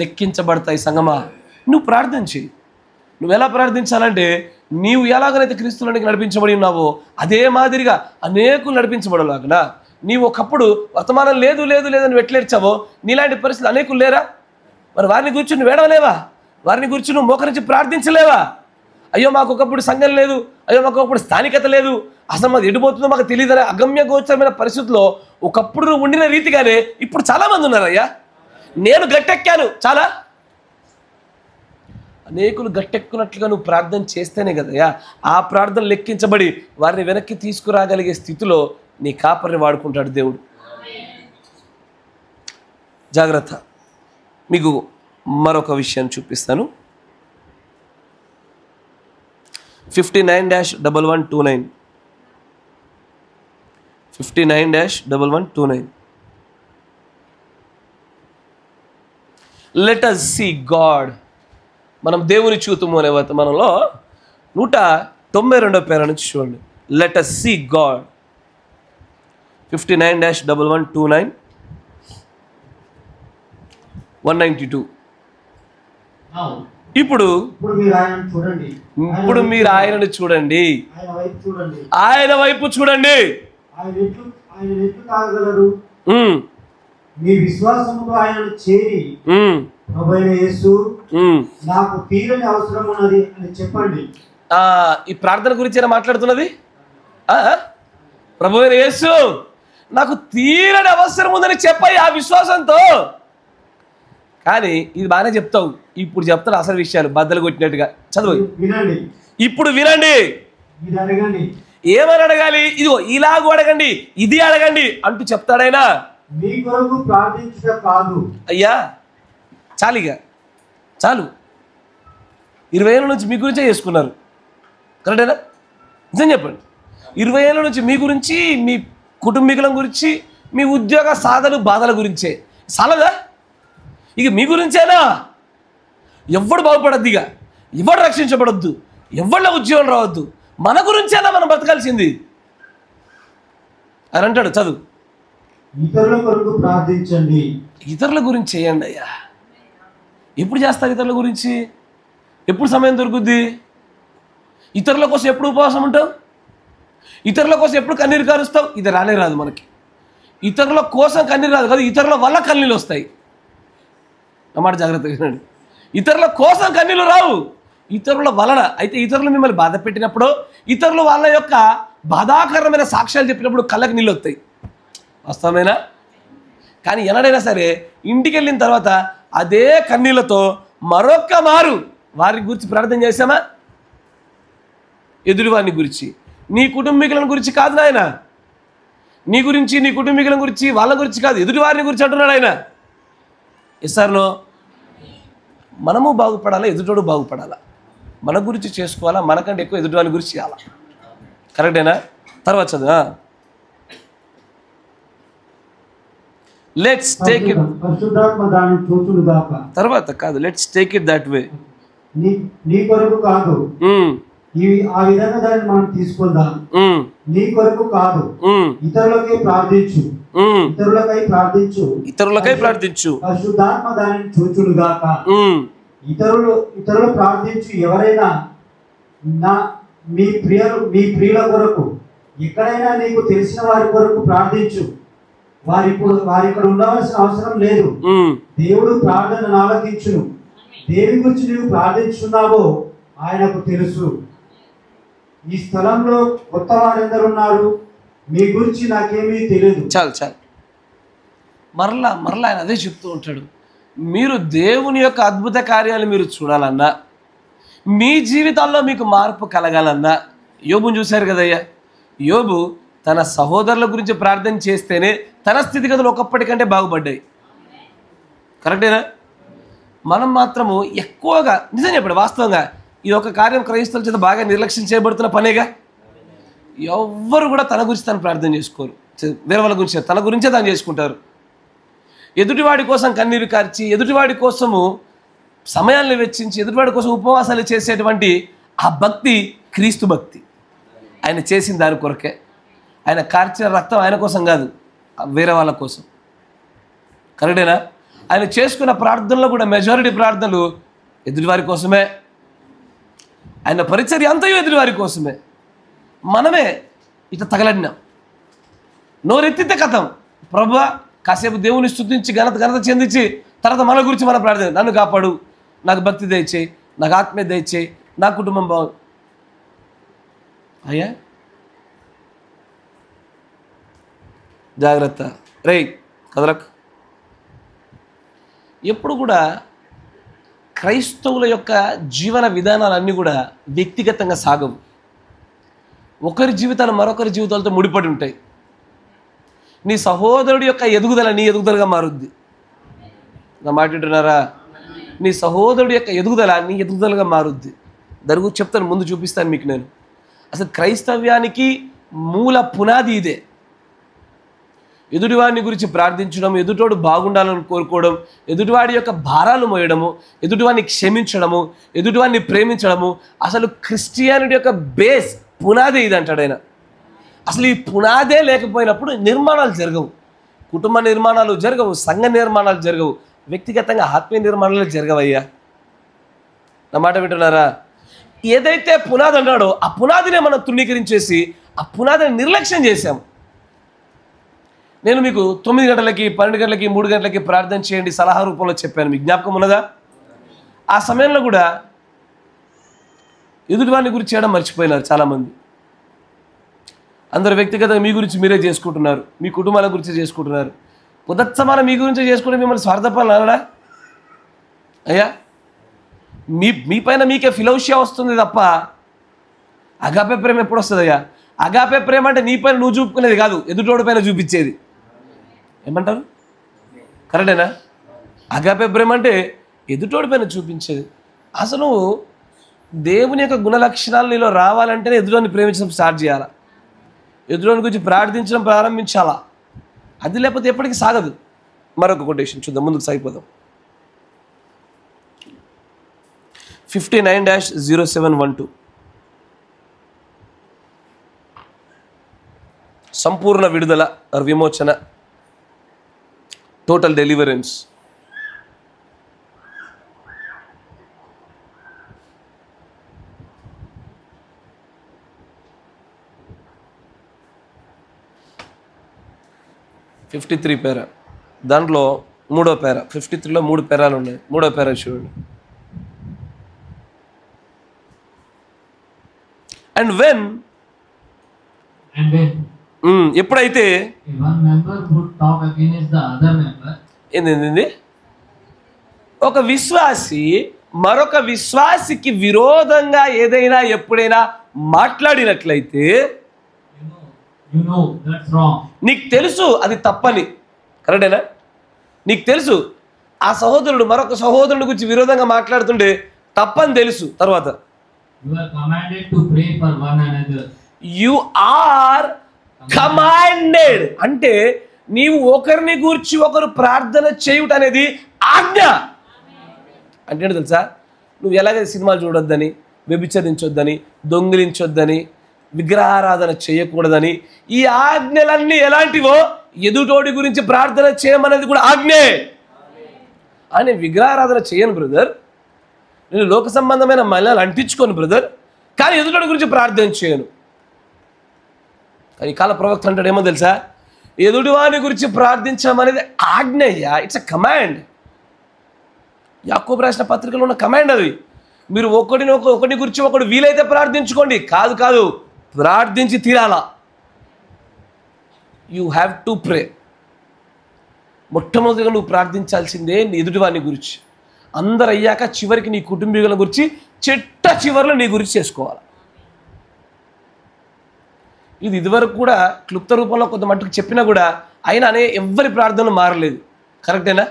లెక్కించబడతాయి. సంగమా, నువ్వు ప్రార్థించి, నువ్వు ఎలా ప్రార్థించాలంటే నీవు ఎలాగనైతే క్రీస్తులోనికి నడిపించబడి ఉన్నావో అదే మాదిరిగా అనేకులు నడిపించబడలాగా. నీవు ఒకప్పుడు వర్తమానం లేదు అని వెట్లేడ్చావో నీలాంటి పరిస్థితులు అనేకులు లేరా? మరి వారిని గురించి నువ్వు వేడవలేవా? వారిని గురించి నువ్వు మోకరించి ప్రార్థించలేవా? అయ్యో మాకు ఒకప్పుడు సంఘం లేదు, అయ్యో మాకు ఒకప్పుడు స్థానికత లేదు, అసలు మాది ఎడిపోతుందో మాకు తెలియదని అగమ్య గోచరమైన పరిస్థితుల్లో ఒకప్పుడు నువ్వు ఉండిన రీతిగానే ఇప్పుడు చాలామంది ఉన్నారయ్యా. నేను గట్టెక్కాను, చాలా అనేకులు గట్టెక్కున్నట్లుగా నువ్వు ప్రార్థన చేస్తేనే కదయ్యా ఆ ప్రార్థన లెక్కించబడి వారిని వెనక్కి తీసుకురాగలిగే స్థితిలో నీ కాపరిని వాడుకుంటాడు దేవుడు. జాగ్రత్త. మీకు మరొక విషయాన్ని చూపిస్తాను. 59-1129. 59-1129. Let us see God. మనం దేవుని చూతుము అనే వర్తమానంలో 192వ పేర నుంచి చూడండి. Let us see God. 59-1129. 192. Now, ఇప్పుడు మీరు ఆయనను చూడండి. ఇప్పుడు మీరు ఆయనను చూడండి, ఆయన వైపు చూడండి. ఆయన వైపు చూడండి. ఆయన ఎట్లు తాగగలరు? ఉమ్, మీ విశ్వాసముతో ఆయనను చేరి ఉమ్, ప్రభువైన యేసు ఉమ్. నాకు తీరని అవసరం ఉన్నది అని చెప్పండి. ఈ ప్రార్థన గురించి మాట్లాడుతున్నది. ప్రభువైన యేసు నాకు తీరని అవసరం ఉందని చెప్పాయి ఆ విశ్వాసంతో. కానీ ఇది బాగానే చెప్తావు, ఇప్పుడు చెప్తాను అసలు విషయాలు బద్దలు కొట్టినట్టుగా. చదువు. వినండి, ఇప్పుడు వినండి. ఇది అడగండి, ఏమని అడగాలి? ఇదిగో ఇలాగూ అడగండి, ఇది అడగండి అంటూ చెప్తాడైనా. మీ కొరకు ప్రార్థించుట కాదు. అయ్యా చాలిగా చాలు. 20 ఏళ్ళ నుంచి మీ గురించే చేసుకున్నారు, కరెక్టేనా? నిజం చెప్పండి. 20 ఏళ్ళ నుంచి మీ గురించి, మీ కుటుంబీకుల గురించి, మీ ఉద్యోగ సాధన బాధల గురించే చాలదా? ఇక మీ గురించేనా? ఎవడు బాగుపడద్దు, ఇక ఎవడు రక్షించబడద్దు, ఎవళ్ళ ఉద్యోగం రావద్దు, మన గురించేనా మనం బతకాల్సింది అని అంటాడు. చదువు. ఇతరుల కొరకు ప్రార్థించండి. ఇతరుల గురించి చేయండి అయ్యా. ఎప్పుడు చేస్తారు ఇతరుల గురించి? ఎప్పుడు సమయం దొరుకుద్ది? ఇతరుల కోసం ఎప్పుడు ఉపవాసం ఉంటావు? ఇతరుల కోసం ఎప్పుడు కన్నీరు కారుస్తావు? ఇది రానే రాదు మనకి. ఇతరుల కోసం కన్నీరు రాదు కదా, ఇతరుల వల్ల కన్నీళ్ళు వస్తాయి. అన్నమాట జాగ్రత్తగా వినండి. ఇతరుల కోసం కన్నీళ్ళు రావు, ఇతరుల వలన. అయితే ఇతరులు మిమ్మల్ని బాధ పెట్టినప్పుడు, ఇతరులు వాళ్ళ యొక్క బాధాకరమైన సాక్ష్యాలు చెప్పినప్పుడు కళ్ళకి నీళ్ళు వస్తాయి. వాస్తవమేనా? కానీ ఎన్నడైనా సరే ఇంటికి వెళ్ళిన తర్వాత అదే కన్నీళ్ళతో మరొక్క మారు వారి గురించి ప్రార్థన చేశామా? ఎదుటి వారిని గురించి, నీ కుటుంబీకుల గురించి కాదు నాయన. నీ గురించి, నీ కుటుంబీకుల గురించి, వాళ్ళ గురించి కాదు, ఎదుటి వారిని గురించి అంటున్నాడు ఆయన. ఎస్ఆర్నో? మనము బాగుపడాలా, ఎదుటోడు బాగుపడాలా, మన గురించి చేసుకోవాలా, మనకంటే ఎక్కువ ఎదుటి వారి గురించి చేయాలా. కరెక్టేనా? తర్వాత చదువు. Let's take it. పరిశుద్ధాత్మ దాన్ని చూచును గాక. తర్వాత కాదు, let's take it that way. నీ కొరకు కాదు, ఆ విధంగా దాన్ని మనం తీసుకుందాం. నీ కొరకు కాదు, ఇతరులకై ప్రార్థించు, ఇతరులకై ప్రార్థించు. పరిశుద్ధాత్మ దానిని చూచును గాక. ఇతరులు ప్రార్థించు. ఎవరైనా మీ ప్రియుల కొరకు, ఎక్కడైనా నీకు తెలిసిన వారి కొరకు ప్రార్థించు. వారి ఇక్కడ ఉండవలసిన అవసరం లేదు. దేవుడు ప్రార్థనను ఆలకించును. దేని గురించి నీవు ప్రార్థించున్నావో ఆయనకు తెలుసు. ఈ స్థలంలో కొత్త వారెందరు ఉన్నారు, మీ గురించి నాకేమీ తెలియదు. చాలు చాలు. మరలా ఆయన అదే చెప్తూ ఉంటాడు. మీరు దేవుని యొక్క అద్భుత కార్యాలు మీరు చూడాలన్నా, మీ జీవితాల్లో మీకు మార్పు కలగాలన్నా, యోబుని చూశారు కదయ్యా. యోబు తన సహోదరుల గురించి ప్రార్థన చేస్తేనే తన స్థితిగతులు ఒకప్పటికంటే బాగుపడ్డాయి. కరెక్టేనా? మనం మాత్రము ఎక్కువగా నిజం చెప్పండి, వాస్తవంగా ఈ యొక్క కార్యం క్రైస్తవుల చేత బాగా నిర్లక్ష్యం చేయబడుతున్న పనేగా. ఎవ్వరు కూడా తన గురించి తను ప్రార్థన చేసుకోరు, వేరే వాళ్ళ గురించి తన గురించే తాను చేసుకుంటారు. ఎదుటివాడి కోసం కన్నీరు కార్చి, ఎదుటివాడి కోసము సమయాన్ని వెచ్చించి, ఎదుటివాడి కోసం ఉపవాసాలు చేసేటువంటి ఆ భక్తి క్రీస్తు భక్తి. ఆయన చేసిన దాని కొరకే. ఆయన కార్చిన రక్తం ఆయన కోసం కాదు, వేరే వాళ్ళ కోసం. కరెక్టేనా? ఆయన చేసుకున్న ప్రార్థనలో కూడా మెజారిటీ ప్రార్థనలు ఎదుటివారి కోసమే. ఆయన పరిచర్య అంతయు ఎదుటివారి కోసమే. మనమే ఇట్లా తగలడినాం. నోరెత్తితే కథం, ప్రభువా కాసేపు దేవుని స్తుతించి ఘనత చెందించి తర్వాత మన గురించి మన ప్రార్థన. నన్ను కాపాడు, నాకు భక్తి దయచేయి, నాకు ఆత్మీయ దయచేయి, నా కుటుంబం బాగు. అయ్యా జాగ్రత్త రే కదలకు. ఎప్పుడు కూడా క్రైస్తవుల యొక్క జీవన విధానాలన్నీ కూడా వ్యక్తిగతంగా సాగవు. ఒకరి జీవితాలు మరొకరి జీవితాలతో ముడిపడి ఉంటాయి. నీ సహోదరుడి యొక్క ఎదుగుదల నీ ఎదుగుదలగా మారుద్ది. నా మాట వింటున్నారా? నీ సహోదరుడి యొక్క ఎదుగుదల నీ ఎదుగుదలగా మారుద్ది. దాని గురించి చెప్తాను, ముందు చూపిస్తాను మీకు నేను. అసలు క్రైస్తవ్యానికి మూల పునాది ఇదే. ఎదుటివాడిని గురించి ప్రార్థించడం, ఎదుటోడు బాగుండాలని కోరుకోవడం, ఎదుటివాడి యొక్క భారాలు మోయడము, ఎదుటివాడిని క్షమించడము, ఎదుటివాడిని ప్రేమించడము, అసలు క్రిస్టియానిటీ యొక్క బేస్ పునాదే ఇది అంటాడు ఆయన. అసలు ఈ పునాదే లేకపోయినప్పుడు నిర్మాణాలు జరగవు, కుటుంబ నిర్మాణాలు జరగవు, సంఘ నిర్మాణాలు జరగవు, వ్యక్తిగతంగా ఆత్మీయ నిర్మాణాలు జరగవయ్యా. నా మాట వింటున్నారా? ఏదైతే పునాది అన్నాడో ఆ పునాదినే మనం తృణీకరించేసి ఆ పునాదిని నిర్లక్ష్యం చేశాము. నేను మీకు 9 గంటలకి, 12 గంటలకి, 3 గంటలకి ప్రార్థన చేయండి సలహా రూపంలో చెప్పాను, మీకు జ్ఞాపకం ఉన్నదా? ఆ సమయంలో కూడా ఎదుటివాడిని గురించి చేయడం మర్చిపోయినారు చాలామంది. అందరు వ్యక్తిగతంగా మీ గురించి మీరే చేసుకుంటున్నారు, మీ కుటుంబాల గురించి చేసుకుంటున్నారు. ఉదత్తమాన మీ గురించి చేసుకుంటే మిమ్మల్ని స్వార్థపరులు అనడా అయ్యా? మీ పైన మీకే ఫిలోషియా వస్తుంది తప్ప అగాపే ప్రేమ ఎప్పుడు వస్తుంది అయ్యా? అగాపే ప్రేమ అంటే నీ పైన నువ్వు చూపుకునేది కాదు, ఎదుటోడి పైన చూపించేది. ఏమంటారు? కరెక్టేనా? అగాపే ప్రేమ అంటే ఎదుటోడి పైన చూపించేది. అసలు దేవుని యొక్క గుణలక్షణాలు నీలో రావాలంటేనే ఎదుటోడిని ప్రేమించడం స్టార్ట్ చేయాలా, ఎదుటోడి గురించి ప్రార్థించడం ప్రారంభించాలా. అది లేకపోతే ఎప్పటికీ సాగదు. మరొక కొటేషన్ చూద్దాం, ముందుకు సాగిపోదాం. 59-0712 సంపూర్ణ విడుదల, విమోచన, టోటల్ డెలివరెన్స్. $53 పేరా, దాంట్లో 3వ పేరా. 53లో 3 పేరాలు ఉన్నాయి. 3వ పేరా చూడండి. అండ్ వెన్ ఎప్పుడైతే ఏంది ఒక విశ్వాసి మరొక విశ్వాసికి విరోధంగా ఏదైనా ఎప్పుడైనా మాట్లాడినట్లయితే నీకు తెలుసు అది తప్పని. కరెక్టేనా? నీకు తెలుసు ఆ సహోదరుడు మరొక సహోదరుడి గురించి విరోధంగా మాట్లాడుతుంటే తప్పని తెలుసు. తర్వాత యు ఆర్ కమాండెడ్ అంటే నీవు ఒకరిని గూర్చి ఒకరు ప్రార్థన చేయుట అనేది ఆజ్ఞ. అంటే ఏంటో తెలుసా? నువ్వు ఎలాగైతే సినిమాలు చూడొద్దని, వ్యభిచరించొద్దని, దొంగిలించొద్దని, విగ్రహారాధన చేయకూడదని, ఈ ఆజ్ఞలన్నీ ఎలాంటివో ఎదుటోడి గురించి ప్రార్థన చేయమనేది కూడా ఆజ్ఞే. అని విగ్రహారాధన చేయను బ్రదర్, నేను లోక సంబంధమైన మలినాలు అంటించుకోను బ్రదర్, కానీ ఎదుటోడి గురించి ప్రార్థన చేయను. కానీ కాల ప్రవక్త అంటాడు ఏమో తెలుసా? ఎదుటివాని గురించి ప్రార్థించమనేది ఆజ్ఞయ్యా, ఇట్స్ అ కమాండ్. యాకోబు రాసిన పత్రికలో ఉన్న కమాండ్ అది. మీరు ఒకటి గురించి ఒకడు వీలైతే ప్రార్థించుకోండి, కాదు ప్రార్థించి తీరాలా. You have to pray. మొట్టమొదటిగా నువ్వు ప్రార్థించాల్సిందే నీ ఎదుటివాని గురించి. అందరు అయ్యాక చివరికి నీ కుటుంబీకుల గురించి చిట్ట చివరిలో నీ గురించి చేసుకోవాలి. ఇది ఇదివరకు కూడా క్లుప్త రూపంలో కొంత మట్టుకు చెప్పినా కూడా అయినా ఎవ్వరి ప్రార్థనలు మారలేదు. కరెక్టేనా?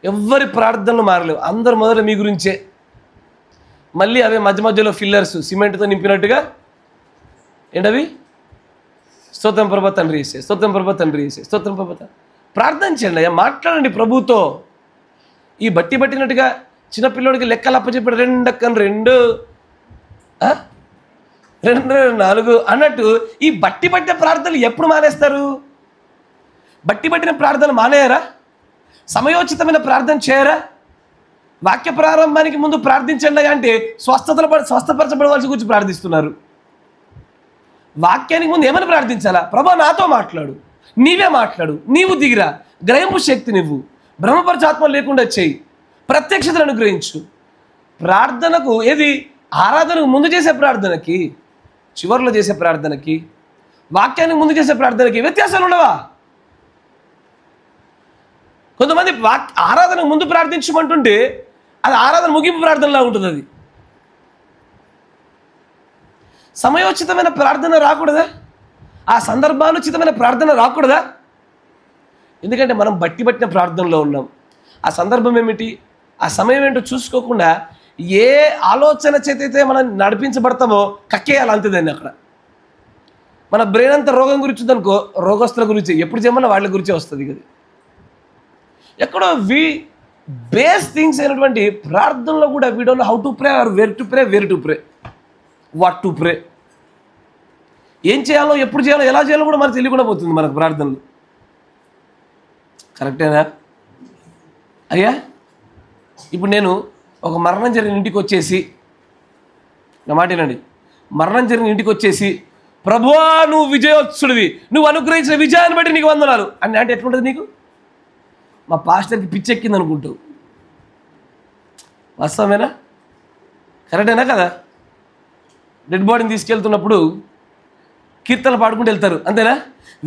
ఎవ్వరి ప్రార్థనలు మారలేవు. అందరు మొదట మీ గురించే. మళ్ళీ అవే మధ్య మధ్యలో ఫిల్లర్స్ సిమెంట్తో నింపినట్టుగా ఏంటవి? స్తోత్రం ప్రభా తండ్రి వేసే, స్తోత్రం ప్రభా తండ్రి వేసే, స్తోత్రం ప్రభా. ప్రార్థించండి అయ్యా, మాట్లాడండి ప్రభుతో. ఈ బట్టి పట్టినట్టుగా చిన్నపిల్లడికి లెక్కలు అప్పచెప్పాడు 2 4 అన్నట్టు ఈ బట్టి పట్టిన ప్రార్థనలు ఎప్పుడు మానేస్తారు? బట్టి పట్టిన ప్రార్థనలు మానేయరా? సమయోచితమైన ప్రార్థన చేయరా? వాక్య ప్రారంభానికి ముందు ప్రార్థించండి అంటే స్వస్థపరచబడవలసి గురించి ప్రార్థిస్తున్నారు. వాక్యానికి ముందు ఏమని ప్రార్థించాలా? ప్రభా నాతో మాట్లాడు, నీవే మాట్లాడు, నీవు దిగిరా, గ్రహింపు శక్తి నువ్వు, బ్రహ్మపరచాత్మ లేకుండా చేయి, ప్రత్యక్షతను అనుగ్రహించు. ప్రార్థనకు ఏది? ఆరాధనకు ముందు చేసే ప్రార్థనకి, చివరిలో చేసే ప్రార్థనకి, వాక్యానికి ముందు చేసే ప్రార్థనకి వ్యత్యాసాలు ఉండవా? కొంతమంది ఆరాధనకు ముందు ప్రార్థించమంటుంటే అది ఆరాధన ముగింపు ప్రార్థనలా ఉంటుంది. అది సమయోచితమైన ప్రార్థన రాకూడదా? ఆ సందర్భానుచితమైన ప్రార్థన రాకూడదా? ఎందుకంటే మనం బట్టి పట్టిన ప్రార్థనలో ఉన్నాం. ఆ సందర్భం ఏమిటి, ఆ సమయం ఏంటో చూసుకోకుండా ఏ ఆలోచన చేతైతే మనం నడిపించబడతామో కక్కేయాలి అంతే దాన్ని. అక్కడ మన బ్రెయిన్ అంతా రోగం గురించి ఉందనుకో, రోగస్తుల గురించి ఎప్పుడు చేయమన్నా వాళ్ళ గురించి వస్తుంది. ఇది ఎక్కడో బేస్ థింగ్స్ అయినటువంటి ప్రార్థనలో కూడా we don't know how to pray or where to pray, what to pray, ఏం చేయాలో, ఎప్పుడు చేయాలో, ఎలా చేయాలో కూడా మనకు తెలియకుండా పోతుంది మనకు ప్రార్థనలు. కరెక్టేనా అయ్యా? ఇప్పుడు నేను ఒక మరణం జరిగిన ఇంటికి వచ్చేసి, నా మాట వినండి, మరణం జరిగిన ఇంటికి వచ్చేసి, ప్రభువా నువ్వు విజయోత్సుడివి, నువ్వు అనుగ్రహించిన విజయాన్ని బట్టి నీకు వందనాలు అని అంటే ఎట్లుంటుంది నీకు? మా పాస్టర్కి పిచ్చెక్కింది అనుకుంటావు. వాస్తవమేనా? కరెక్టేనా కదా? డెడ్ బాడీని తీసుకెళ్తున్నప్పుడు కీర్తనలు పాడుకుంటూ వెళ్తారు, అంతేనా?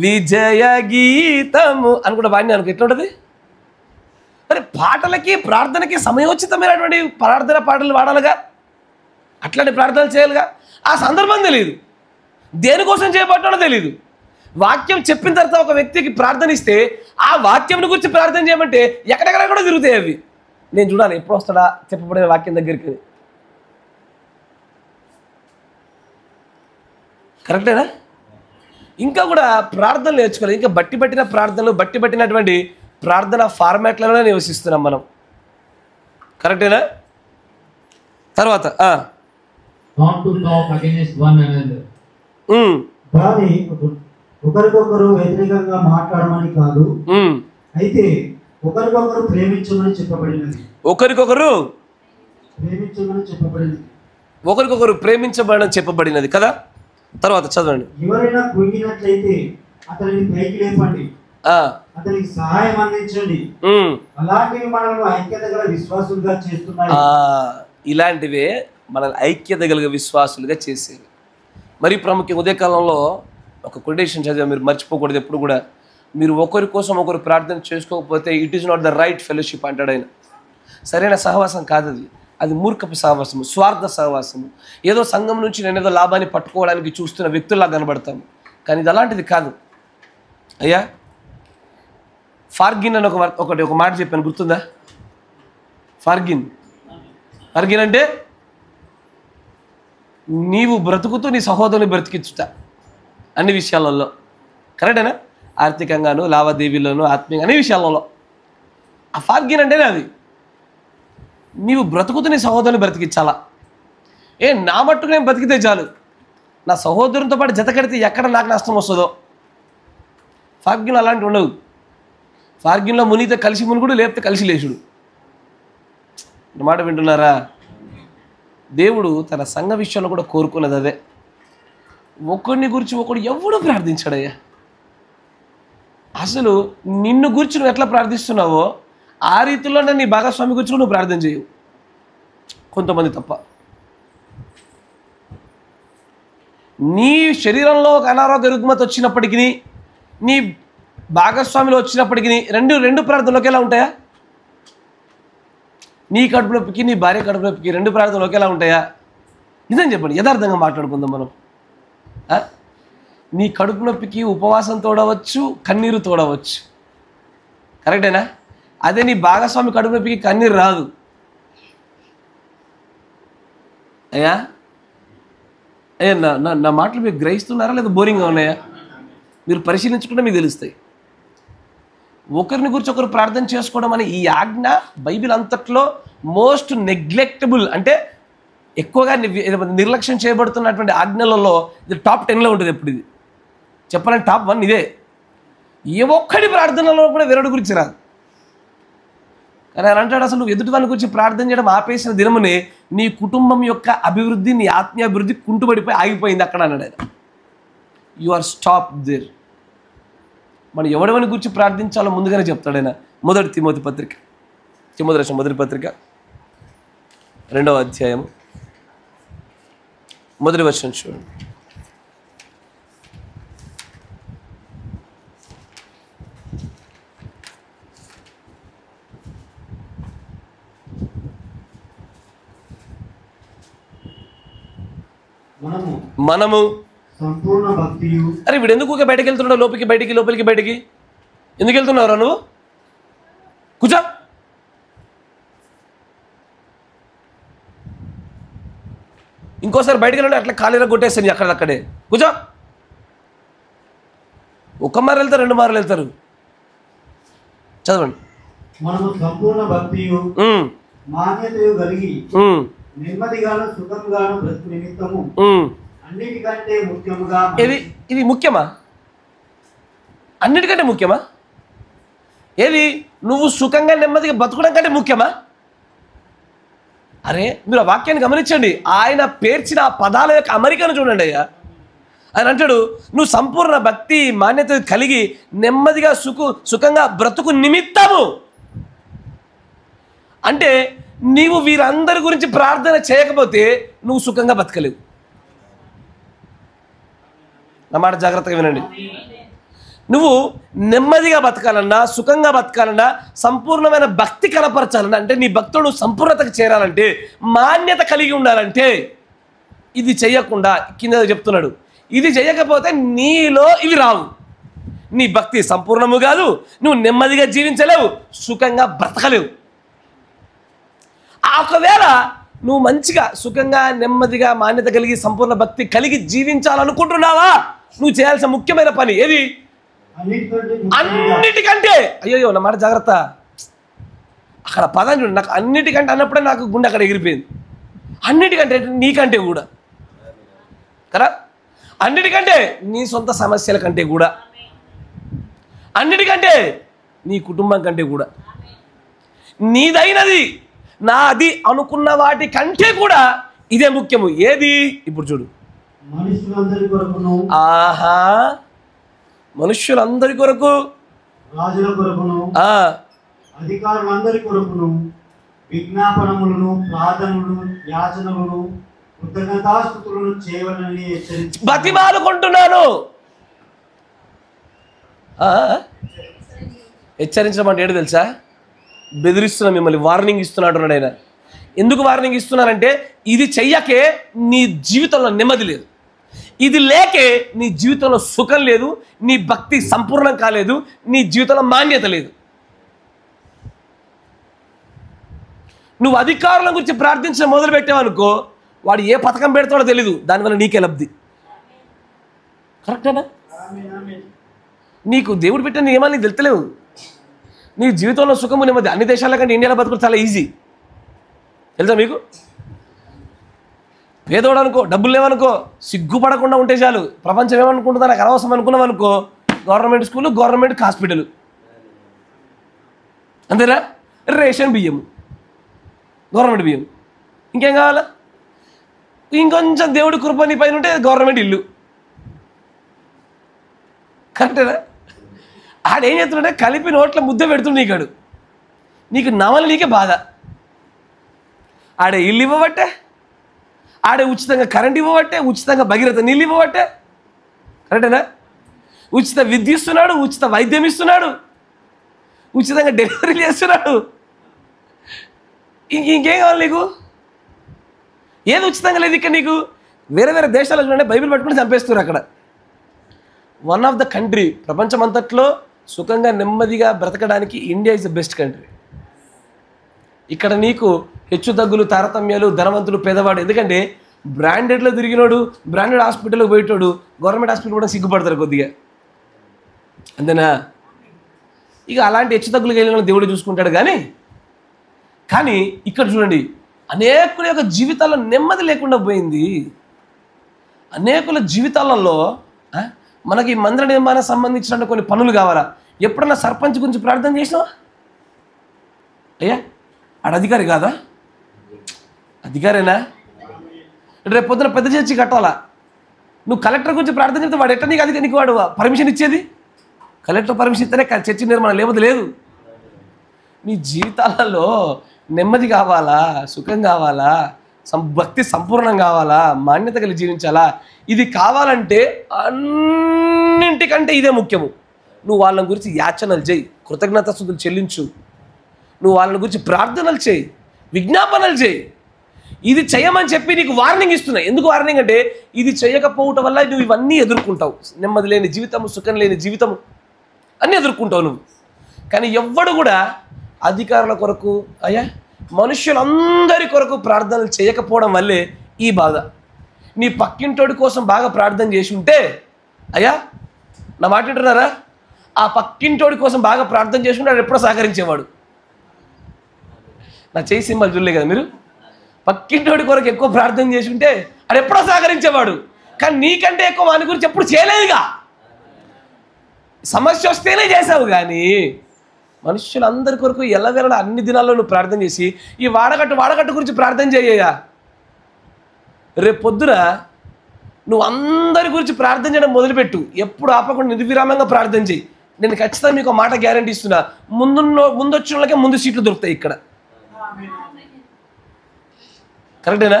విజయ గీతము అని కూడా వాడిని అనుకో, ఎట్లుంటుంది? మరి పాటలకి ప్రార్థనకి సమయోచితమైనటువంటి ప్రార్థన పాటలు పాడాలిగా, అట్లాంటి ప్రార్థనలు చేయాలిగా. ఆ సందర్భం తెలియదు, దేనికోసం చేయబడ్డాడో తెలియదు. వాక్యం చెప్పిన తర్వాత ఒక వ్యక్తికి ప్రార్థన ఇస్తే ఆ వాక్యం గురించి ప్రార్థన చేయమంటే ఎక్కడెక్కడ కూడా తిరుగుతాయి అవి. నేను చూడాలి ఎప్పుడు వస్తాడా చెప్పబడిన వాక్యం దగ్గరికి. కరెక్టేనా? ఇంకా కూడా ప్రార్థనలు నేర్చుకోవాలి. ఇంకా బట్టి పట్టినటువంటి ప్రార్థన ఫార్మాట్లలోనే నివసిస్తున్నాం మనం. కరెక్టేనా? తర్వాత not to talk against one another. కానీ ఒకరికొకరు వ్యతిరేకంగా మాట్లాడమని కాదు, అయితే ఒకరికొకరు ప్రేమించమని చెప్పబడినది. ఒకరికొకరు ప్రేమించబడని చెప్పబడినది కదా. తర్వాత చదవండి. ఎవరైనా కృంగినట్లయితే అతనిని పైకి లేపండి, అతనికి సహాయం అందించండి, అలాంటివి మనల్ని ఐక్యత గల విశ్వాసులుగా చేస్తున్నాయి. ఇలాంటివే మనల్ని ఐక్యత కలిగే విశ్వాసులుగా చేసేవి. మరి ప్రాముఖ్యంగా ఉదయకాలంలో ఒక కొటేషన్ చదివా, మీరు మర్చిపోకూడదు ఎప్పుడు కూడా. మీరు ఒకరి కోసం ఒకరు ప్రార్థన చేసుకోకపోతే it is not the right fellowship అంటాడు ఆయన. సరైన సహవాసం కాదు అది. అది మూర్ఖపు సహవాసము, స్వార్థ సహవాసము. ఏదో సంఘం నుంచి నేను ఏదో లాభాన్ని పట్టుకోవడానికి చూస్తున్న వ్యక్తుల్లా కనబడతాము, కానీ ఇది అలాంటిది కాదు అయ్యా. ఫార్గిన్ అని ఒక మాట చెప్పాను, గుర్తుందా? ఫార్గిన్ అంటే నీవు బ్రతుకుతూ నీ సహోదరుని బ్రతికించుట అన్ని విషయాలలో. కరెక్టేనా? ఆర్థికంగాను, లావాదేవీల్లోనూ, ఆత్మీయంగా, అన్ని విషయాలలో. ఆ ఫార్గిన్ అంటేనే అది. నీవు బ్రతుకుతూ నీ సహోదరుని బ్రతికించాలా. నా మట్టుకు నేను బ్రతికితే చాలు, నా సహోదరునితో పాటు జత కడితే ఎక్కడ నాకు నష్టం వస్తుందో. ఫార్గిన్ అలాంటివి ఉండవు. ఫార్గిన్లో మునిగితే కలిసి మునుగుడు, లేపితే కలిసి లేచుడు. మాట వింటున్నారా? దేవుడు తన సంఘ విషయంలో కూడా కోరుకున్నది అదే. ఒకరిని గురించి ఒకడు ఎవడు ప్రార్థించాడయ్యా. అసలు నిన్ను గురించి నువ్వు ఎట్లా ప్రార్థిస్తున్నావో ఆ రీతిలోనే నీ భాగస్వామి గురించి నువ్వు ప్రార్థన చేయవు, కొంతమంది తప్ప. నీ శరీరంలో ఒక అనారోగ్య రుగ్మత వచ్చినప్పటికీ, నీ భాగస్వామిలో వచ్చినప్పటికీ రెండు ప్రార్థనలు ఒకేలా ఉంటాయా? నీ కడుపు నొప్పికి, నీ భార్య కడుపు నొప్పికి రెండు ప్రార్థనలు ఒకేలా ఉంటాయా? నిజం చెప్పండి, యథార్థంగా మాట్లాడుకుందాం మనం. నీ కడుపు నొప్పికి ఉపవాసం తోడవచ్చు, కన్నీరు తోడవచ్చు. కరెక్టేనా? అదే నీ భాగస్వామి కడుపు నొప్పికి కన్నీరు రాదు. అయ్యా నా మాటలు మీరు గ్రహిస్తున్నారా లేదా బోరింగ్గా ఉన్నాయా? మీరు పరిశీలించుకుంటే మీకు తెలుస్తాయి. ఒకరిని గురించి ఒకరు ప్రార్థన చేసుకోవడం అనే ఈ ఆజ్ఞ బైబిల్ అంతట్లో మోస్ట్ నెగ్లెక్టబుల్, అంటే ఎక్కువగా నిర్లక్ష్యం చేయబడుతున్నటువంటి ఆజ్ఞలలో ఇది టాప్ 10లో ఉంటుంది. ఎప్పుడు ఇది చెప్పాలంటే టాప్ 1 ఇదే. ఏ ఒక్కడి ప్రార్థనలో కూడా వేరొకటి గురించి రాదు. కానీ ఆయన అంటాడు, అసలు నువ్వు ఎదుటి వాళ్ళ గురించి ప్రార్థన చేయడం ఆపేసిన దినమునే నీ కుటుంబం యొక్క అభివృద్ధి, నీ ఆత్మీయ అభివృద్ధి కుంటుపడిపోయి ఆగిపోయింది అక్కడ అన్నాడు ఆయన. You are stop there. మనం ఎవడెవని గురించి ప్రార్థించాలో ముందుగానే చెప్తాడు ఆయన. మొదటి తిమోతి పత్రిక, మొదటి పత్రిక 2వ అధ్యాయము 1వ వచనం చూడండి. మనము సంపూర్ణ భక్తియు. అరే వీడు ఎందుకు బయటకు వెళ్తున్నావు? లోపలికి బయటికి ఎందుకు వెళ్తున్నావురా నువ్వు? కూర్చో. ఇంకోసారి బయటకు వెళ్ళండి, అట్లా ఖాళీగా కొట్టేస్తాను అక్కడక్కడే కూర్చో. ఒక మారు వెళ్తారు, 2 మార్లు వెళ్తారు. చదవండి. మనము సంపూర్ణ భక్తియు మాన్యతయు కలిగి నెమ్మదిగాను సుఖంగాను బ్రతుకు నిమిత్తము అన్నిటికంటే ముఖ్యముగా ఇది ముఖ్యమా? అన్నిటికంటే ముఖ్యమా? ఏది నువ్వు సుఖంగా నెమ్మదిగా బతకడం కంటే ముఖ్యమా? అరే మీరు ఆ వాక్యాన్ని గమనించండి. ఆయన పేర్చిన ఆ పదాల యొక్క అమరికను చూడండి అయ్యా. ఆయన అంటాడు, నువ్వు సంపూర్ణ భక్తి మాన్యత కలిగి నెమ్మదిగా సుఖంగా బ్రతుకు నిమిత్తము. అంటే నీవు వీరందరి గురించి ప్రార్థన చేయకపోతే నువ్వు సుఖంగా బతకలేవు. నా మాట జాగ్రత్తగా వినండి. నువ్వు నెమ్మదిగా బతకాలన్నా, సుఖంగా బతకాలన్నా, సంపూర్ణమైన భక్తి కనపరచాలన్నా, అంటే నీ భక్తుడు నువ్వు సంపూర్ణతకు చేరాలంటే, మాన్యత కలిగి ఉండాలంటే ఇది చెయ్యకుండా కింద చెప్తున్నాడు, ఇది చేయకపోతే నీలో ఇవి రావు. నీ భక్తి సంపూర్ణము కాదు, నువ్వు నెమ్మదిగా జీవించలేవు, సుఖంగా బ్రతకలేవు. ఒకవేళ నువ్వు మంచిగా సుఖంగా నెమ్మదిగా మాన్యత కలిగి సంపూర్ణ భక్తి కలిగి జీవించాలనుకుంటున్నావా, నువ్వు చేయాల్సిన ముఖ్యమైన పని ఏది? అన్నిటికంటే, అయ్యో నా మాట జాగ్రత్త, అక్కడ పదం చూడండి. నాకు అన్నిటికంటే అన్నప్పుడే నాకు గుండె అక్కడ ఎగిరిపోయింది. అన్నిటికంటే నీకంటే కూడా కదా, అన్నిటికంటే నీ సొంత సమస్యల కంటే కూడా, అన్నిటికంటే నీ కుటుంబం కంటే కూడా, నీదైనది నాది అనుకున్న వాటి కంటే కూడా ఇదే ముఖ్యము. ఏది? ఇప్పుడు చూడు. ఆహా, మనుష్యులందరి కొరకు, రాజుల కొరకును, అధికారులందరి కొరకును విజ్ఞాపనములను, ప్రార్థనలను, యాచనలను, కృతజ్ఞతాస్తుతులను చేయవలనని బతిమాలుకుంటున్నాను. హెచ్చరించడం అంటే ఏంటి తెలుసా? బెదిరిస్తున్నా, మిమ్మల్ని వార్నింగ్ ఇస్తున్నాడు ఆయన. ఎందుకు వార్నింగ్ ఇస్తున్నానంటే, ఇది చెయ్యకే నీ జీవితంలో నెమ్మది లేదు, ఇది లేకే నీ జీవితంలో సుఖం లేదు, నీ భక్తి సంపూర్ణం కాలేదు, నీ జీవితంలో మాన్యత లేదు. నువ్వు అధికారుల గురించి ప్రార్థించడం మొదలు పెట్టావనుకో, వాడు ఏ పథకం పెడతాడో తెలీదు, దానివల్ల నీకే లబ్ధి. కరెక్టేనా? నీకు దేవుడు పెట్టిన నియమాలు నీకు తెలుస్తలేవు. నీ జీవితంలో సుఖము నెమ్మది అన్ని దేశాల కంటే ఇండియాలో బతుకుడు చాలా ఈజీ తెలుసా మీకు? పేదోడు అనుకో, డబ్బులు లేవనుకో, సిగ్గుపడకుండా ఉంటే చాలు. ప్రపంచం ఏమనుకుంటుందో నాకు అనవసరం అనుకున్నాం అనుకో, గవర్నమెంట్ స్కూలు, గవర్నమెంట్ హాస్పిటల్, అంతేనా? రేషన్ బియ్యము, గవర్నమెంట్ బియ్యం, ఇంకేం కావాలా? ఇంకొంచెం దేవుడి కృప నీ పైన ఉంటే గవర్నమెంట్ ఇల్లు. కరెక్టేనా? ఆడేం చేస్తున్నాడే, కలిపి నోట్ల ముద్ద పెడుతుంది నీకాడు. నీకు నవల నీకే బాధ. ఆడే ఇల్లు ఇవ్వబట్టే, ఆడే ఉచితంగా కరెంట్ ఇవ్వబట్టే, ఉచితంగా భగీరథ నీళ్ళు ఇవ్వబట్టే. కరెక్టేనా? ఉచిత విద్య ఇస్తున్నాడు, ఉచిత వైద్యం ఇస్తున్నాడు, ఉచితంగా డెలివరీ చేస్తున్నాడు. ఇంకేం కావాలి నీకు? ఏది ఉచితంగా లేదు ఇక్కడ నీకు. వేరే వేరే దేశాల్లో చూడండి, బైబిల్ పట్టుకుని చంపేస్తున్నారు అక్కడ. వన్ ఆఫ్ ద కంట్రీ, ప్రపంచం అంతట్లో సుఖంగా నెమ్మదిగా బ్రతకడానికి India is the best country. ఇక్కడ నీకు హెచ్చు తగ్గులు, తారతమ్యాలు, ధనవంతులు, పేదవాడు. ఎందుకంటే బ్రాండెడ్లో తిరిగినోడు, బ్రాండెడ్ హాస్పిటల్కి పోయేటోడు గవర్నమెంట్ హాస్పిటల్ కూడా సిగ్గుపడతారు కొద్దిగా, అంతేనా? ఇక అలాంటి హెచ్చు తగ్గులు వెళ్ళిన దేవుడు చూసుకుంటాడు. కానీ ఇక్కడ చూడండి, అనేకుల యొక్క జీవితాల్లో నెమ్మది లేకుండా పోయింది. అనేకుల జీవితాలలో మనకి మందిర నిర్మాణం సంబంధించిన కొన్ని పనులు కావాలా? ఎప్పుడన్నా సర్పంచ్ గురించి ప్రార్థన చేసినావా? అయ్యా ఆడ అధికారి కాదా? అధికారేనా? రేపు పొద్దున పెద్ద చర్చి కట్టాలా? నువ్వు కలెక్టర్ గురించి ప్రార్థన చేస్తే వాడు ఎట్లా నీకు నీకు వాడు పర్మిషన్ ఇచ్చేది? కలెక్టర్ పర్మిషన్ ఇస్తేనే చర్చి నిర్మాణం, లేకపోతే లేదు. నీ జీవితాలలో నెమ్మది కావాలా, సుఖం కావాలా, భక్తి సంపూర్ణం కావాలా, మాన్యత కలిగి జీవించాలా? ఇది కావాలంటే అన్నింటికంటే ఇదే ముఖ్యము. నువ్వు వాళ్ళ గురించి యాచనలు చేయి, కృతజ్ఞతాస్తుతులు చెల్లించు, నువ్వు వాళ్ళ గురించి ప్రార్థనలు చేయి, విజ్ఞాపనలు చేయి. ఇది చేయమని చెప్పి నీకు వార్నింగ్ ఇస్తున్నాయి. ఎందుకు వార్నింగ్ అంటే, ఇది చేయకపోవటం వల్ల నువ్వు ఇవన్నీ ఎదుర్కొంటావు. నెమ్మది లేని జీవితము, సుఖం లేని జీవితము అన్నీ ఎదుర్కొంటావు నువ్వు. కానీ ఎవ్వడు కూడా అధికారుల కొరకు, అయ్యా మనుష్యులందరి కొరకు ప్రార్థనలు చేయకపోవడం వల్లే ఈ బాధ. నీ పక్కింటోడి కోసం బాగా ప్రార్థన చేసి ఉంటే, అయ్యా నా మాట వింటున్నారా, ఆ పక్కింటోడి కోసం బాగా ప్రార్థన చేసి ఉంటే ఎప్పుడో సహకరించేవాడు. నా చేయి సింబల్ చూడలే కదా మీరు? పక్కింటోడి కొరకు ఎక్కువ ప్రార్థన చేసి ఉంటే అది ఎప్పుడో సహకరించేవాడు. కానీ నీకంటే ఎక్కువ వాని గురించి ఎప్పుడు చేయలేదుగా. సమస్య వస్తేనే చేసావు, కానీ మనుషులందరి కొరకు ఎల్లవేళ అన్ని దినాల్లో నువ్వు ప్రార్థన చేసి ఈ వాడకట్టు గురించి ప్రార్థన చేయ్యా. రేపు పొద్దున నువ్వు అందరి గురించి ప్రార్థన చేయడం మొదలుపెట్టు. ఎప్పుడు ఆపకుండా నిర్విరామంగా ప్రార్థన చేయి. నేను ఖచ్చితంగా మీకు మాట గ్యారంటీ ఇస్తున్నా, ముందొచ్చిన వాళ్ళకే ముందు సీట్లు దొరుకుతాయి ఇక్కడ. కరెక్టేనా?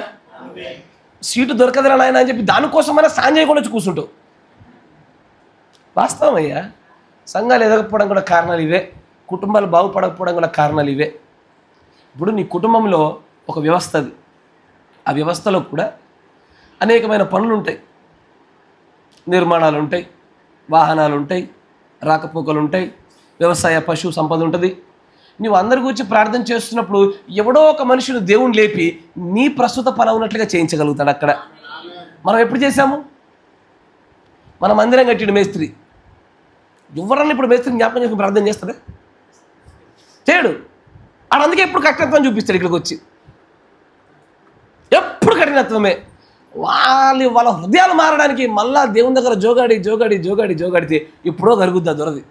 సీటు దొరకదురా నాయన అని చెప్పి దానికోసమైనా సాయం చేయకుండా వచ్చి కూర్చుంటావు. వాస్తవం అయ్యా. సంఘాలు ఎదగకపోవడం కూడా కారణాలు ఇవే, కుటుంబాలు బాగుపడకపోవడం కూడా కారణాలు ఇవే. ఇప్పుడు నీ కుటుంబంలో ఒక వ్యవస్థ అది, ఆ వ్యవస్థలో కూడా అనేకమైన పనులు ఉంటాయి, నిర్మాణాలు ఉంటాయి, వాహనాలు ఉంటాయి, రాకపోకలు ఉంటాయి, వ్యవసాయ పశు సంపద ఉంటుంది. నువ్వు అందరి గురించి ప్రార్థన చేస్తున్నప్పుడు ఎవడో ఒక మనుషులు దేవుని లేపి నీ ప్రస్తుత పని ఉన్నట్లుగా చేయించగలుగుతాడు అక్కడ. మనం ఎప్పుడు చేశాము? మన మందిరం కట్టిడు మేస్త్రి. ఎవరన్నా ఇప్పుడు మేస్త్రిని జ్ఞాపకం చేసుకుని ప్రార్థన చేస్తాడా? చేయడు. ఆడు అందుకే ఎప్పుడు కఠినత్వం చూపిస్తాడు. ఇక్కడికి వచ్చి ఎప్పుడు కఠినత్వమే. వాళ్ళ హృదయాలు మారడానికి మళ్ళా దేవుని దగ్గర జోగాడితే ఎప్పుడో కరుగుద్ది ఆ దొరది.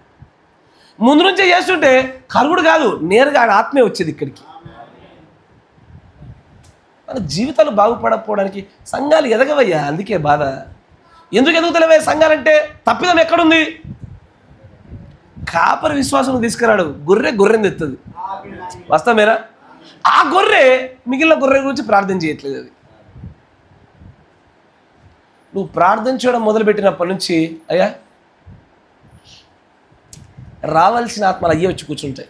ముందు నుంచే చేస్తుంటే కరుగుడు కాదు, నేరుగా ఆడ ఆత్మే వచ్చేది ఇక్కడికి. మన జీవితాలు బాగుపడకపోవడానికి సంఘాలు ఎదగవయ్యా. అందుకే బాధ. ఎందుకు ఎదుగుతలేవే సంఘాలంటే? తప్పిదం ఎక్కడుంది? కాపరి విశ్వాసం తీసుకురాడు, గొర్రెని తెస్తుంది. వాస్తవమేనా? ఆ గొర్రె మిగిలిన గొర్రె గురించి ప్రార్థన చేయట్లేదు. అది నువ్వు ప్రార్థన చేయడం మొదలుపెట్టినప్పటి నుంచి అయ్యా రావాల్సిన ఆత్మలు అయ్యే వచ్చి కూర్చుంటాయి.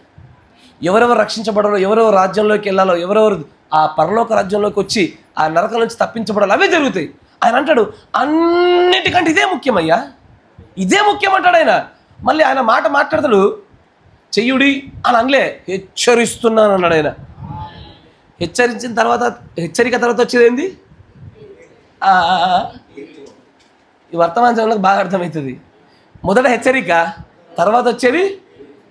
ఎవరెవరు రక్షించబడాలో, ఎవరెవరు రాజ్యంలోకి వెళ్ళాలో, ఎవరెవరు ఆ పరలోక రాజ్యంలోకి వచ్చి ఆ నరకం నుంచి తప్పించబడాలో అవే జరుగుతాయి. ఆయన అంటాడు అన్నిటికంటే ఇదే ముఖ్యమయ్యా, ఇదే ముఖ్యం అంటాడు ఆయన. మళ్ళీ ఆయన మాట మాట్లాడతాడు, చెయ్యుడి అని అనలే, హెచ్చరిస్తున్నాను అన్నాడు ఆయన. హెచ్చరిక తర్వాత వచ్చేది ఏంది? ఈ వర్తమాన సమయంలో బాగా అర్థమవుతుంది. మొదట హెచ్చరిక, తర్వాత వచ్చేది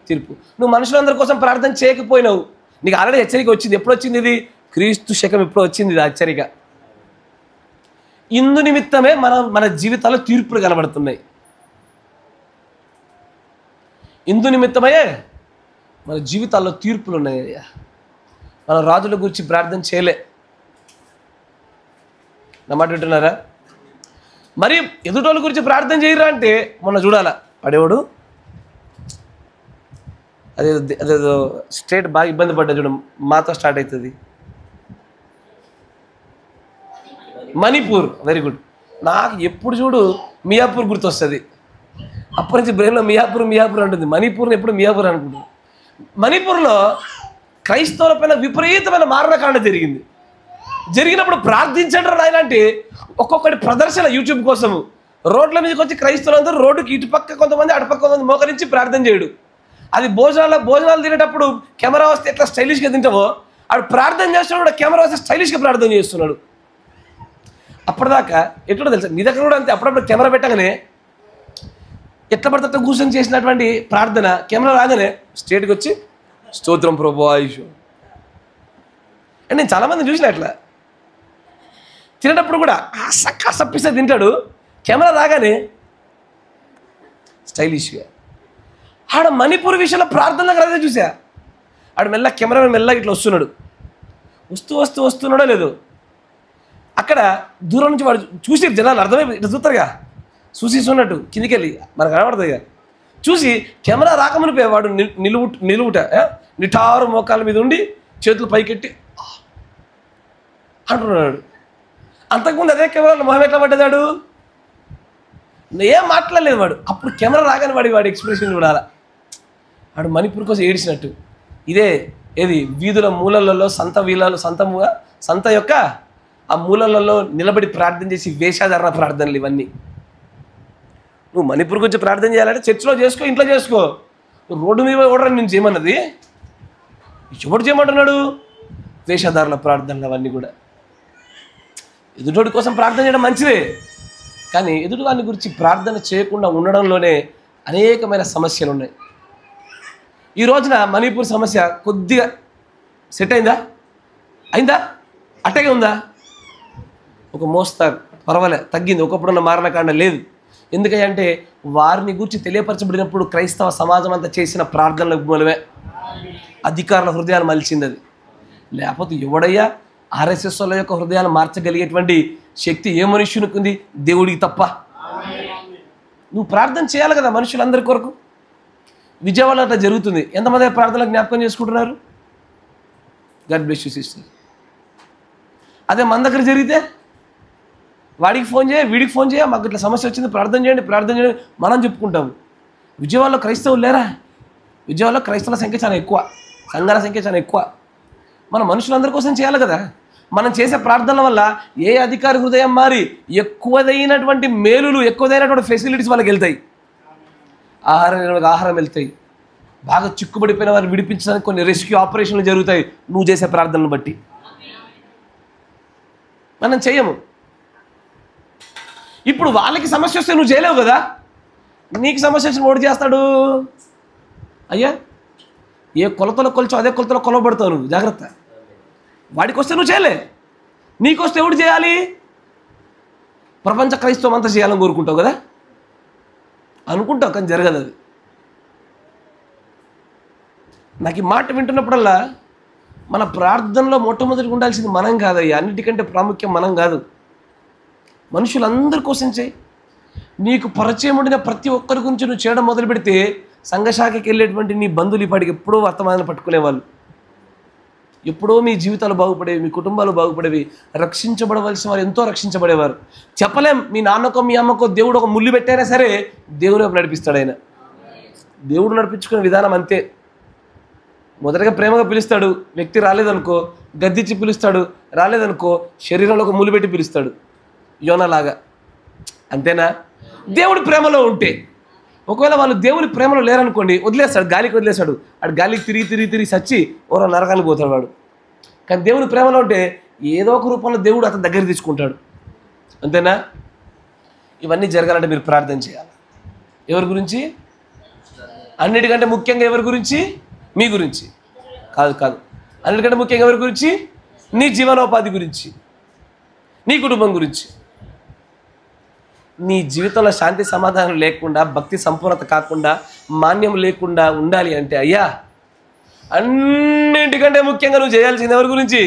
తీర్పు. నువ్వు మనుషులందరి కోసం ప్రార్థన చేయకపోయినావు, నీకు ఆల్రెడీ హెచ్చరిక వచ్చింది. ఎప్పుడు వచ్చింది ఇది? క్రీస్తు శకం ఎప్పుడు వచ్చింది ఇది హెచ్చరిక. ఇందు నిమిత్తమే మన జీవితాల్లో తీర్పులు కనబడుతున్నాయి. ఇందు నిమిత్తమే మన జీవితాల్లో తీర్పులు ఉన్నాయి. మన రాజుల గురించి ప్రార్థన చేయలే. నా మాట వింటున్నారా? మరి ఎదుటోళ్ళ గురించి ప్రార్థన చేయరా అంటే మొన్న చూడాలా వాడేవాడు అదేదో స్టేట్ బాగా ఇబ్బంది పడ్డా చూడ, మాతో స్టార్ట్ అవుతుంది. మణిపూర్. Very good. నాకు ఎప్పుడు చూడు మియాపూర్ గుర్తొస్తుంది. అప్పటి నుంచి బ్రెయిన్లో మియాపూర్ అంటుంది. మణిపూర్ని ఎప్పుడు మియాపూర్ అనుకుంటుంది. మణిపూర్లో క్రైస్తవుల పైన విపరీతమైన మారణకాండ జరిగినప్పుడు ప్రార్థించండి నాయన అంటే ఒక్కొక్కటి ప్రదర్శన యూట్యూబ్ కోసము. రోడ్ల మీదకి వచ్చి క్రైస్తవులందరూ రోడ్డుకి ఇటుపక్క కొంతమంది అటుపక్క కొంతమంది మోకరించి ప్రార్థన చేయడు. అది భోజనాలు తినేటప్పుడు కెమెరా వస్తే ఎట్లా స్టైలిష్గా తింటావో ఆడు ప్రార్థన చేస్తున్నాడు, కెమెరా వస్తే స్టైలిష్గా ప్రార్థన చేస్తున్నాడు. అప్పటిదాకా ఎట్లా తెలుసా, నీ దగ్గర కూడా అంతే. అప్పుడప్పుడు కెమెరా పెట్టగానే ఎట్లా పడితే కూర్చొని చేసినటువంటి ప్రార్థన కెమెరా రాగానే స్టేట్కి వచ్చి స్తోత్రం ప్రభు ఆయుష్ అంటే నేను చాలామంది చూసిన అట్లా తినేటప్పుడు కూడా కసప్పిస్తే తింటాడు, కెమెరా రాగానే స్టైలిష్గా. ఆడ మణిపూర్ విషయంలో ప్రార్థనలకు అదే చూసా. ఆడ కెమెరా మెల్లగా ఇట్లా వస్తున్నాడో లేదో, అక్కడ దూరం నుంచి వాడు చూసి జనాలు అర్థమైపోయి ఇట్లా చూస్తారుగా, చూసిస్తున్నట్టు కిందికి వెళ్ళి మనకు కనబడుతుంది ఇక. చూసి కెమెరా రాకమునిపోయి వాడు నిలువుట నిటారు మోకాల మీద ఉండి చేతులు పైకెట్టి అంటున్నాడు. అంతకుముందు అదే కెమెరాలో మొహం ఎట్లా పడ్డదాడు, ఏం మాట్లాడలేదు వాడు. అప్పుడు కెమెరా రాగానే వాడి ఎక్స్ప్రెషన్ చూడాలా. వాడు మణిపూర్ కోసం ఏడిచినట్టు. ఇదే ఏది వీధుల మూలలలో సంత యొక్క ఆ మూలలలో నిలబడి ప్రార్థన చేసి వేషాధారణ ప్రార్థనలు ఇవన్నీ. నువ్వు మణిపూర్ గురించి ప్రార్థన చేయాలంటే చర్చిలో చేసుకో, ఇంట్లో చేసుకో. రోడ్డు మీద ఓడరని నేను చేయమన్నది ఎవడు చేయమంటున్నాడు? వేషధారణ ప్రార్థనలు అవన్నీ కూడా. ఎదుటోడి కోసం ప్రార్థన చేయడం మంచిదే, కానీ ఎదుటివాని గురించి ప్రార్థన చేయకుండా ఉండడంలోనే అనేకమైన సమస్యలు ఉన్నాయి. ఈ రోజున మణిపూర్ సమస్య కొద్దిగా సెట్ అయిందా అట్టగే ఉందా? ఒక మోస్తారు, పర్వాలే, తగ్గింది. ఒకప్పుడున్న మారణకాండ లేదు. ఎందుకంటే వారిని గురించి తెలియపరచబడినప్పుడు క్రైస్తవ సమాజం అంతా చేసిన ప్రార్థనల మూలమే అధికారుల హృదయాలు మలిచింది. అది లేకపోతే ఎవడయ్యా ఆర్ఎస్ఎస్ వాళ్ళ యొక్క హృదయాలు మార్చగలిగేటువంటి శక్తి ఏ మనుష్యునికి ఉంది? దేవుడికి తప్ప. నువ్వు ప్రార్థన చేయాలి కదా మనుషులందరి కొరకు. విజయవాడలో అట్లా జరుగుతుంది. ఎంతమంది ప్రార్థనలు జ్ఞాపకం చేసుకుంటున్నారు? God bless you sister. అదే మన దగ్గర జరిగితే వాడికి ఫోన్ చేయ, వీడికి ఫోన్ చేయ, మాకు ఇట్లా సమస్య వచ్చింది, ప్రార్థన చేయండి మనం చెప్పుకుంటాము. విజయవాడలో క్రైస్తవులు లేరా? విజయవాడలో క్రైస్తవుల సంఖ్య చాలా ఎక్కువ, సంఘాల సంఖ్య చాలా ఎక్కువ. మన మనుషులందరి కోసం చేయాలి కదా. మనం చేసే ప్రార్థనల వల్ల ఏ అధికారి హృదయం మారి ఎక్కువదైనటువంటి మేలులు, ఎక్కువదైనటువంటి ఫెసిలిటీస్ వాళ్ళకి వెళ్తాయి. ఆహారం వెళ్తాయి. బాగా చిక్కుబడిపోయిన వారిని విడిపించడానికి కొన్ని రెస్క్యూ ఆపరేషన్లు జరుగుతాయి నువ్వు చేసే ప్రార్థనలు బట్టి. మనం చేయము. ఇప్పుడు వాళ్ళకి సమస్య వస్తే నువ్వు చేయలేవు కదా. నీకు సమస్య వచ్చిన ఓడి చేస్తాడు. అయ్యా, ఏ కొలతలో కొలిచో అదే కొలతలో కొలవబడతావు నువ్వు, జాగ్రత్త. వాడికి వస్తే నువ్వు చేయలే, నీకు వస్తే ఎవడు చేయాలి? ప్రపంచ క్రైస్తవం అంతా చేయాలని కోరుకుంటావు కదా, అనుకుంటావు, కానీ జరగదు అది. నాకు ఈ మాట వింటున్నప్పుడల్లా మన ప్రార్థనలో మొట్టమొదటిగా ఉండాల్సింది మనం కాదయ్యా. అన్నిటికంటే ప్రాముఖ్యం మనం కాదు, మనుషులందరి కోసం చేయి. నీకు పరిచయం ఉండిన ప్రతి ఒక్కరి గురించి నువ్వు చేయడం మొదలు పెడితే సంఘశాఖకి వెళ్ళేటువంటి నీ బంధువులు ఇప్పటికి ఎప్పుడో వర్తమానాన్ని పట్టుకునేవాళ్ళు. ఎప్పుడో మీ జీవితాలు బాగుపడేవి, మీ కుటుంబాలు బాగుపడేవి, రక్షించబడవలసిన వారు ఎంతో రక్షించబడేవారు. చెప్పలేం, మీ నాన్నకో మీ అమ్మకో దేవుడు ఒక ముళ్ళు పెట్టైనా సరే దేవుడు నడిపిస్తాడు. ఆయన దేవుడు నడిపించుకునే విధానం అంతే. మొదటగా ప్రేమగా పిలుస్తాడు, వ్యక్తి రాలేదనుకో గద్దించి పిలుస్తాడు, రాలేదనుకో శరీరంలో ఒక ముళ్ళు పెట్టి పిలుస్తాడు, యోనలాగా. అంతేనా? దేవుడి ప్రేమలో ఉంటే. ఒకవేళ వాళ్ళు దేవుని ప్రేమలో లేరనుకోండి, వదిలేస్తాడు, గాలికి వదిలేస్తాడు. అటు గాలికి తిరిగి సచ్చి ఓరో నరకానికి పోతాడు వాడు. కానీ దేవుని ప్రేమలో ఉంటే ఏదో ఒక రూపంలో దేవుడు అతని దగ్గర తీసుకుంటాడు. అంతేనా? ఇవన్నీ జరగాలంటే మీరు ప్రార్థన చేయాలి. ఎవరి గురించి? అన్నిటికంటే ముఖ్యంగా ఎవరి గురించి? మీ గురించి కాదు. అన్నిటికంటే ముఖ్యంగా ఎవరి గురించి? నీ జీవనోపాధి గురించి, నీ కుటుంబం గురించి. నీ జీవితంలో శాంతి సమాధానం లేకుండా, భక్తి సంపూర్ణత కాకుండా, మాన్యం లేకుండా ఉండాలి అంటే అయ్యా, అన్నింటికంటే ముఖ్యంగా నువ్వు చేయాల్సింది ఎవరి గురించి?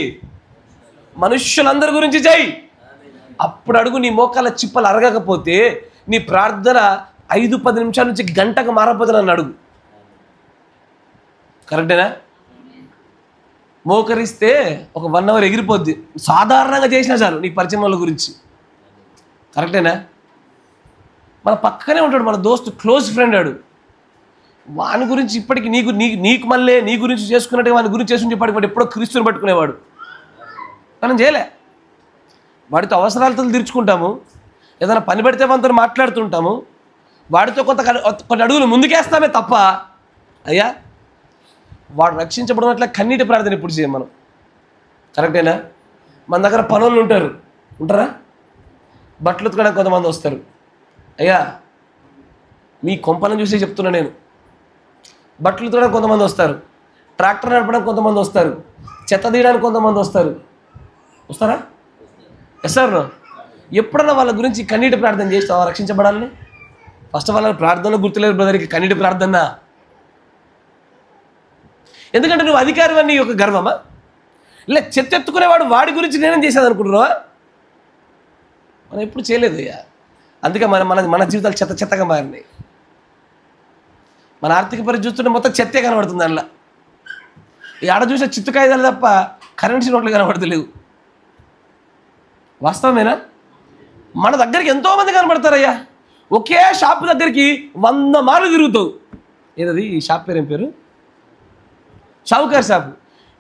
మనుష్యులందరి గురించి చేయి. అప్పుడు అడుగు. నీ మోకాళ్ళ చిప్పలు అరగకపోతే నీ ప్రార్థన 5-10 నిమిషాల నుంచి గంటకు మారకపోతే నన్ను అడుగు. కరెక్టేనా? మోకరిస్తే ఒక 1 అవర్ ఎగిరిపోద్ది. సాధారణంగా చేసినా చాలు నీ పరిచయం వాళ్ళ గురించి. కరెక్టేనా? మన పక్కనే ఉంటాడు మన దోస్తు, క్లోజ్ ఫ్రెండ్. ఆడు వాని గురించి ఇప్పటికి నీకు మళ్ళీ నీ గురించి చేసుకున్నట్టుగా వాని గురించి చేసుకుని ఇప్పటికి ఎప్పుడో క్రీస్తుని పట్టుకునేవాడు. మనం చేయలే. వాడితో అవసరాలతో తీర్చుకుంటాము, ఏదైనా పని పెడితే మనతో మాట్లాడుతుంటాము, వాడితో కొన్ని అడుగులు ముందుకేస్తామే తప్ప అయ్యా వాడు రక్షించబడినట్లే కన్నీటి ప్రార్థన ఇప్పుడు చేయం మనం. కరెక్టేనా? మన దగ్గర పనులు ఉంటారా? బట్టలు ఉతకడానికి కొంతమంది వస్తారు. అయ్యా, మీ కొంపలను చూసి చెప్తున్నా నేను. బట్టలు ఉతకడానికి కొంతమంది వస్తారు, ట్రాక్టర్ నడపడానికి కొంతమంది వస్తారు, చెత్త తీయడానికి కొంతమంది వస్తారా? సార్, ఎప్పుడన్నా వాళ్ళ గురించి కన్నీటి ప్రార్థన చేస్తావా రక్షించబడాలని? ఫస్ట్ ఆఫ్ ఆల్ ప్రార్థనలో గుర్తులేదు బ్రదర్కి కన్నీటి ప్రార్థన. ఎందుకంటే నువ్వు అధికారం అని ఒక గర్వమా? ఇలా చెత్త ఎత్తుకునేవాడు వాడి గురించి నేనేం చేసేది అనుకుంటున్నావా? మనం ఎప్పుడు చేయలేదు అయ్యా. అందుకే మన జీవితాలు చెత్తగా మారినాయి. మన ఆర్థిక పరిస్థితి చూస్తుంటే మొత్తం చెత్తే కనబడుతుంది. అందులో ఈ ఆడ చూసే చిత్తు కాగితాలు తప్ప కరెన్సీ నోట్లు కనబడతలేవు. వాస్తవమేనా? మన దగ్గరికి ఎంతోమంది కనబడతారయ్యా. ఒకే షాప్ దగ్గరికి 100 మార్లు తిరుగుతావు. ఏదది ఈ షాప్ పేరు? ఏం పేరు? షావుకార్ షాపు.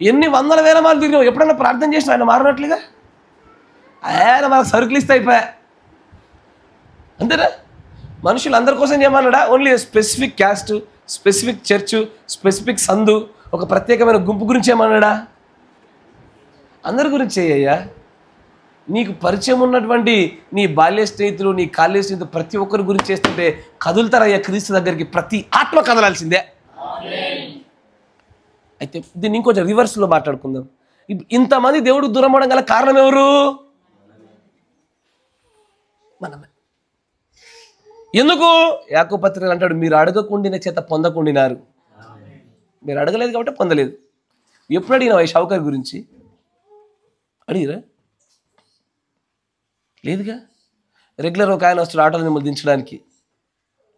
ఎన్ని 100,000 మార్లు తిరిగావు? ఎప్పుడన్నా ప్రార్థన చేసిన ఆయన మారినట్లుగా? ఆయన మనకు సరుకులు ఇస్తే అయిపోయా. అంతేనా? మనుషులు అందరి కోసం చేయమన్నాడా? Only specific caste, specific church, specific సందు, ఒక ప్రత్యేకమైన గుంపు గురించి ఏమన్నాడా? అందరి గురించి అయ్యా. నీకు పరిచయం ఉన్నటువంటి నీ బాల్య స్నేహితులు, నీ కాలేజ్ స్నేహితులు ప్రతి ఒక్కరి గురించి చేస్తుంటే కదులుతారయ్యా క్రీస్తు దగ్గరికి. ప్రతి ఆత్మ కదలాల్సిందే. అయితే దీన్ని ఇంకొంచెం రివర్స్లో మాట్లాడుకుందాం. ఇంతమంది దేవుడు దూరం అవడం గల కారణం ఎవరు? మనమే. ఎందుకు? యాకోబు పత్రికలో అంటాడు, మీరు అడగకుండిన చేత పొందకుండినారు. మీరు అడగలేదు కాబట్టి పొందలేదు. ఎప్పుడు అడిగినావా ఈ షౌకర్ గురించి? అడిగిరా? లేదుగా. రెగ్యులర్ ఒక ఆయన వస్తాడు ఆటోలో మిమ్మల్ని దించడానికి,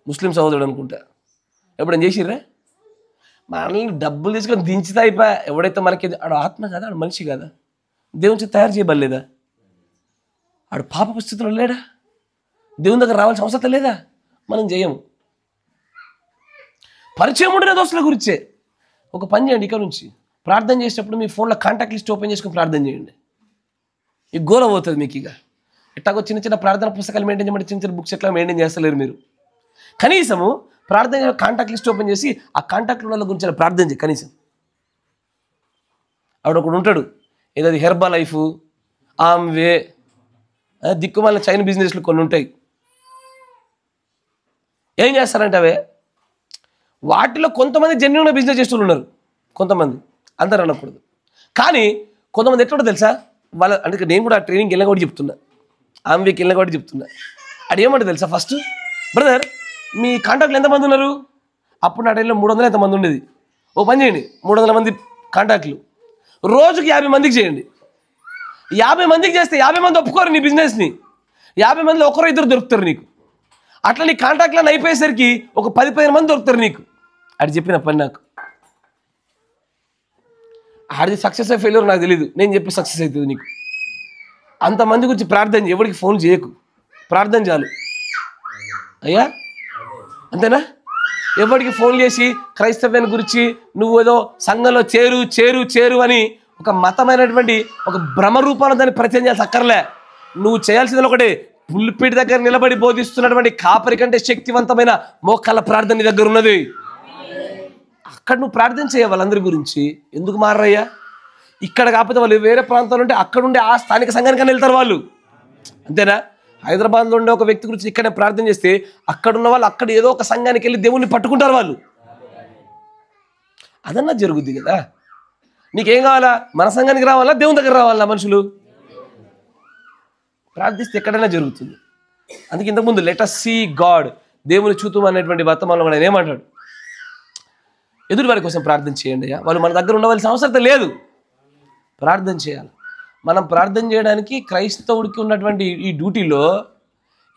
ముస్లిం సహోదరుడు అనుకుంటా. ఎప్పుడైనా చేసిర్రా? మనల్ని డబ్బులు తీసుకొని దించితే అయిపోయా. ఎవడైతే మనకి ఆడు ఆత్మ కదా, ఆడు మనిషి కదా, దేవుని చేత తయారు చేయబడలేదా? ఆడు పాప పరిస్థితుల్లో లేడా? దేవుని దగ్గర రావాల్సిన అవసరం లేదా? మనం చేయము. పరిచయం ఉండిన దోస్తుల గురించే. ఒక పని చేయండి, ఇక్కడ నుంచి ప్రార్థన చేసేటప్పుడు మీ ఫోన్లో కాంటాక్ట్ లిస్ట్ ఓపెన్ చేసుకుని ప్రార్థన చేయండి. ఈ గోల పోతుంది మీకు. ఇక ఎట్లాగో చిన్న చిన్న ప్రార్థన పుస్తకాలు మెయింటైన్ చేయమంటే చిన్న చిన్న బుక్స్ ఎట్లా మెయింటైన్ చేస్తలేరు మీరు. కనీసము ప్రార్థన కాంటాక్ట్ లిస్ట్ ఓపెన్ చేసి ఆ కాంటాక్ట్ వాళ్ళ గురించి ప్రార్థన చేయి. కనీసం ఆవిడ ఒకడు ఉంటాడు, ఏదో అది హెర్బా లైఫ్, ఆమ్వే, దిక్కుమాలిన చైన్ బిజినెస్లు కొన్ని ఉంటాయి. ఏం చేస్తారంటే అవే వాటిలో కొంతమంది జెన్యూన్గా బిజినెస్ చేస్తూ ఉన్నారు, కొంతమంది, అందరూ అనకూడదు. కానీ కొంతమంది ఎట్లా తెలుసా, వాళ్ళ అంటే నేను కూడా ట్రైనింగ్కి వెళ్ళిన కూడా చెప్తున్నా, ఆమ్వేకి వెళ్ళిన కూడా చెప్తున్నా. అది ఏమంటే తెలుసా, ఫస్ట్ బ్రదర్ మీ కాంటాక్ట్లు ఎంతమంది ఉన్నారు? అప్పుడు నా టైంలో 300 ఎంతమంది ఉండేది. ఓ పని చేయండి, 300 మంది కాంటాక్ట్లు రోజుకి 50 మందికి చేయండి. 50 మందికి చేస్తే 50 మంది ఒప్పుకోరు నీ బిజినెస్ని. 50 మందిలో ఒకరో ఇద్దరు దొరుకుతారు నీకు. అట్లా నీ కాంటాక్ట్లను అయిపోయేసరికి ఒక 10-15 మంది దొరుకుతారు నీకు. అది చెప్పిన పని నాకు. ఆడిది సక్సెస్ అయ్యే ఫెయిల్యూర్ నాకు తెలియదు, నేను చెప్పి సక్సెస్ అవుతుంది నీకు. అంతమంది గురించి ప్రార్థన, ఎవరికి ఫోన్ చేయకు, ప్రార్థన చాలు అయ్యా, అంతేనా? ఎవరికి ఫోన్ చేసి క్రైస్తవ్యాన్ని గురించి నువ్వు ఏదో సంఘంలో చేరు చేరు చేరు అని ఒక మతమైనటువంటి ఒక భ్రమ రూపంలో దాన్ని పరిచయం చేయాల్సి అక్కర్లే. నువ్వు చేయాల్సింది ఒకటి, పుల్పిటి దగ్గర నిలబడి బోధిస్తున్నటువంటి కాపరి కంటే శక్తివంతమైన మోకాళ్ళ ప్రార్థన నీ దగ్గర ఉన్నది. అక్కడ నువ్వు ప్రార్థన చేయ వాళ్ళందరి గురించి. ఎందుకు మారయ్యా? ఇక్కడ కాకపోతే వాళ్ళు వేరే ప్రాంతాలు ఉంటే అక్కడ ఉండే ఆ స్థానిక సంఘానికన్నా వెళ్తారు వాళ్ళు, అంతేనా? హైదరాబాద్లో ఉండే ఒక వ్యక్తి గురించి ఇక్కడనే ప్రార్థన చేస్తే అక్కడ ఉన్న వాళ్ళు అక్కడ ఏదో ఒక సంఘానికి వెళ్ళి దేవుణ్ణి పట్టుకుంటారు వాళ్ళు. అదన్నా జరుగుద్ది కదా. నీకేం కావాలా? మన సంఘానికి రావాలా, దేవుని దగ్గర రావాలా? మనుషులు ప్రార్థిస్తే ఎక్కడైనా జరుగుతుంది. అందుకే ఇంతకుముందు లెట్ us see గాడ్, దేవుని చూతుం అనేటువంటి వర్తమానంలో కూడా ఆయన ఏమంటాడు, ఎదుటి వారి కోసం ప్రార్థన చేయండి అయ్యా. వాళ్ళు మన దగ్గర ఉండవలసిన అవసరం లేదు, ప్రార్థన చేయాలి. మనం ప్రార్థన చేయడానికి క్రైస్తవుడికి ఉన్నటువంటి ఈ డ్యూటీలో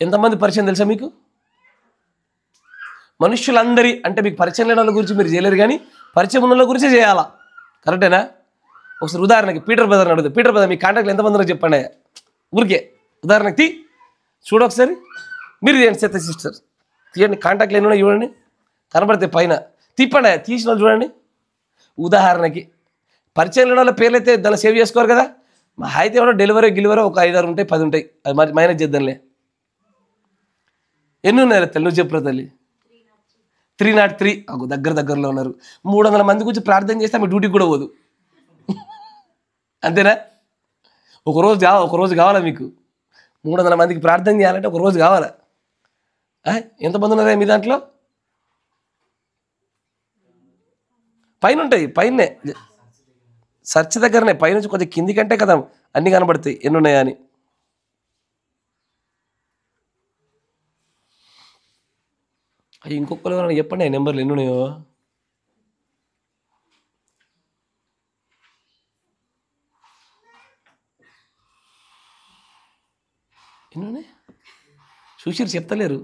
ఎంతమంది పరిచయం తెలుసా మీకు? మనుషులందరి అంటే మీకు పరిచయం లేని వాళ్ళ గురించి మీరు చేయలేరు, కానీ పరిచయం ఉన్న వాళ్ళ గురించే చేయాలా. కరెక్టేనా? ఒకసారి ఉదాహరణకి పీటర్ బ్రదర్ని అడుగుతుంది, పీటర్ బ్రదర్ మీ కాంటాక్ట్లు ఎంతమంది ఉన్నారో చెప్పండి. ఊరికే ఉదాహరణకి చూడు ఒకసారి, మీరు చేయండి. సత్య సిస్టర్ తీయండి, కాంటాక్ట్లు ఎన్ని ఉన్నాయి చూడండి, కనబడితే పైన తిప్పండి, తీసిన వాళ్ళు చూడండి. ఉదాహరణకి పరిచయం లేని వాళ్ళ పేర్లు అయితే దాన్ని సేవ్ చేసుకోరు కదా. మా అయితే ఎవరో డెలివరీ ఒక 5-6 ఉంటాయి, 10 ఉంటాయి, అది మరి మైనస్ చేద్దాంలే. ఎన్ని ఉన్నారు తల్లి నువ్వు చెప్పురా తల్లి? 303. దగ్గరలో ఉన్నారు. 300 మంది గురించి ప్రార్థన చేస్తే మీ డ్యూటీకి కూడా పోదు, అంతేనా? ఒకరోజు కావాలా మీకు? 300 మందికి ప్రార్థన చేయాలంటే ఒక రోజు కావాలా? ఎంతమంది ఉన్నారా మీ దాంట్లో? పైన ఉంటాయి, పైనే సర్చ్ దగ్గరనే, పైనుంచి కొంచెం కింది కంటే కదా అన్నీ కనబడతాయి ఎన్ని ఉన్నాయా అని. అవి ఇంకొకరు ఎవరైనా చెప్పండి ఆ నెంబర్లు ఎన్ని ఉన్నాయో. ఎన్ని ఉన్నాయి చూసిరు చెప్తలేరు,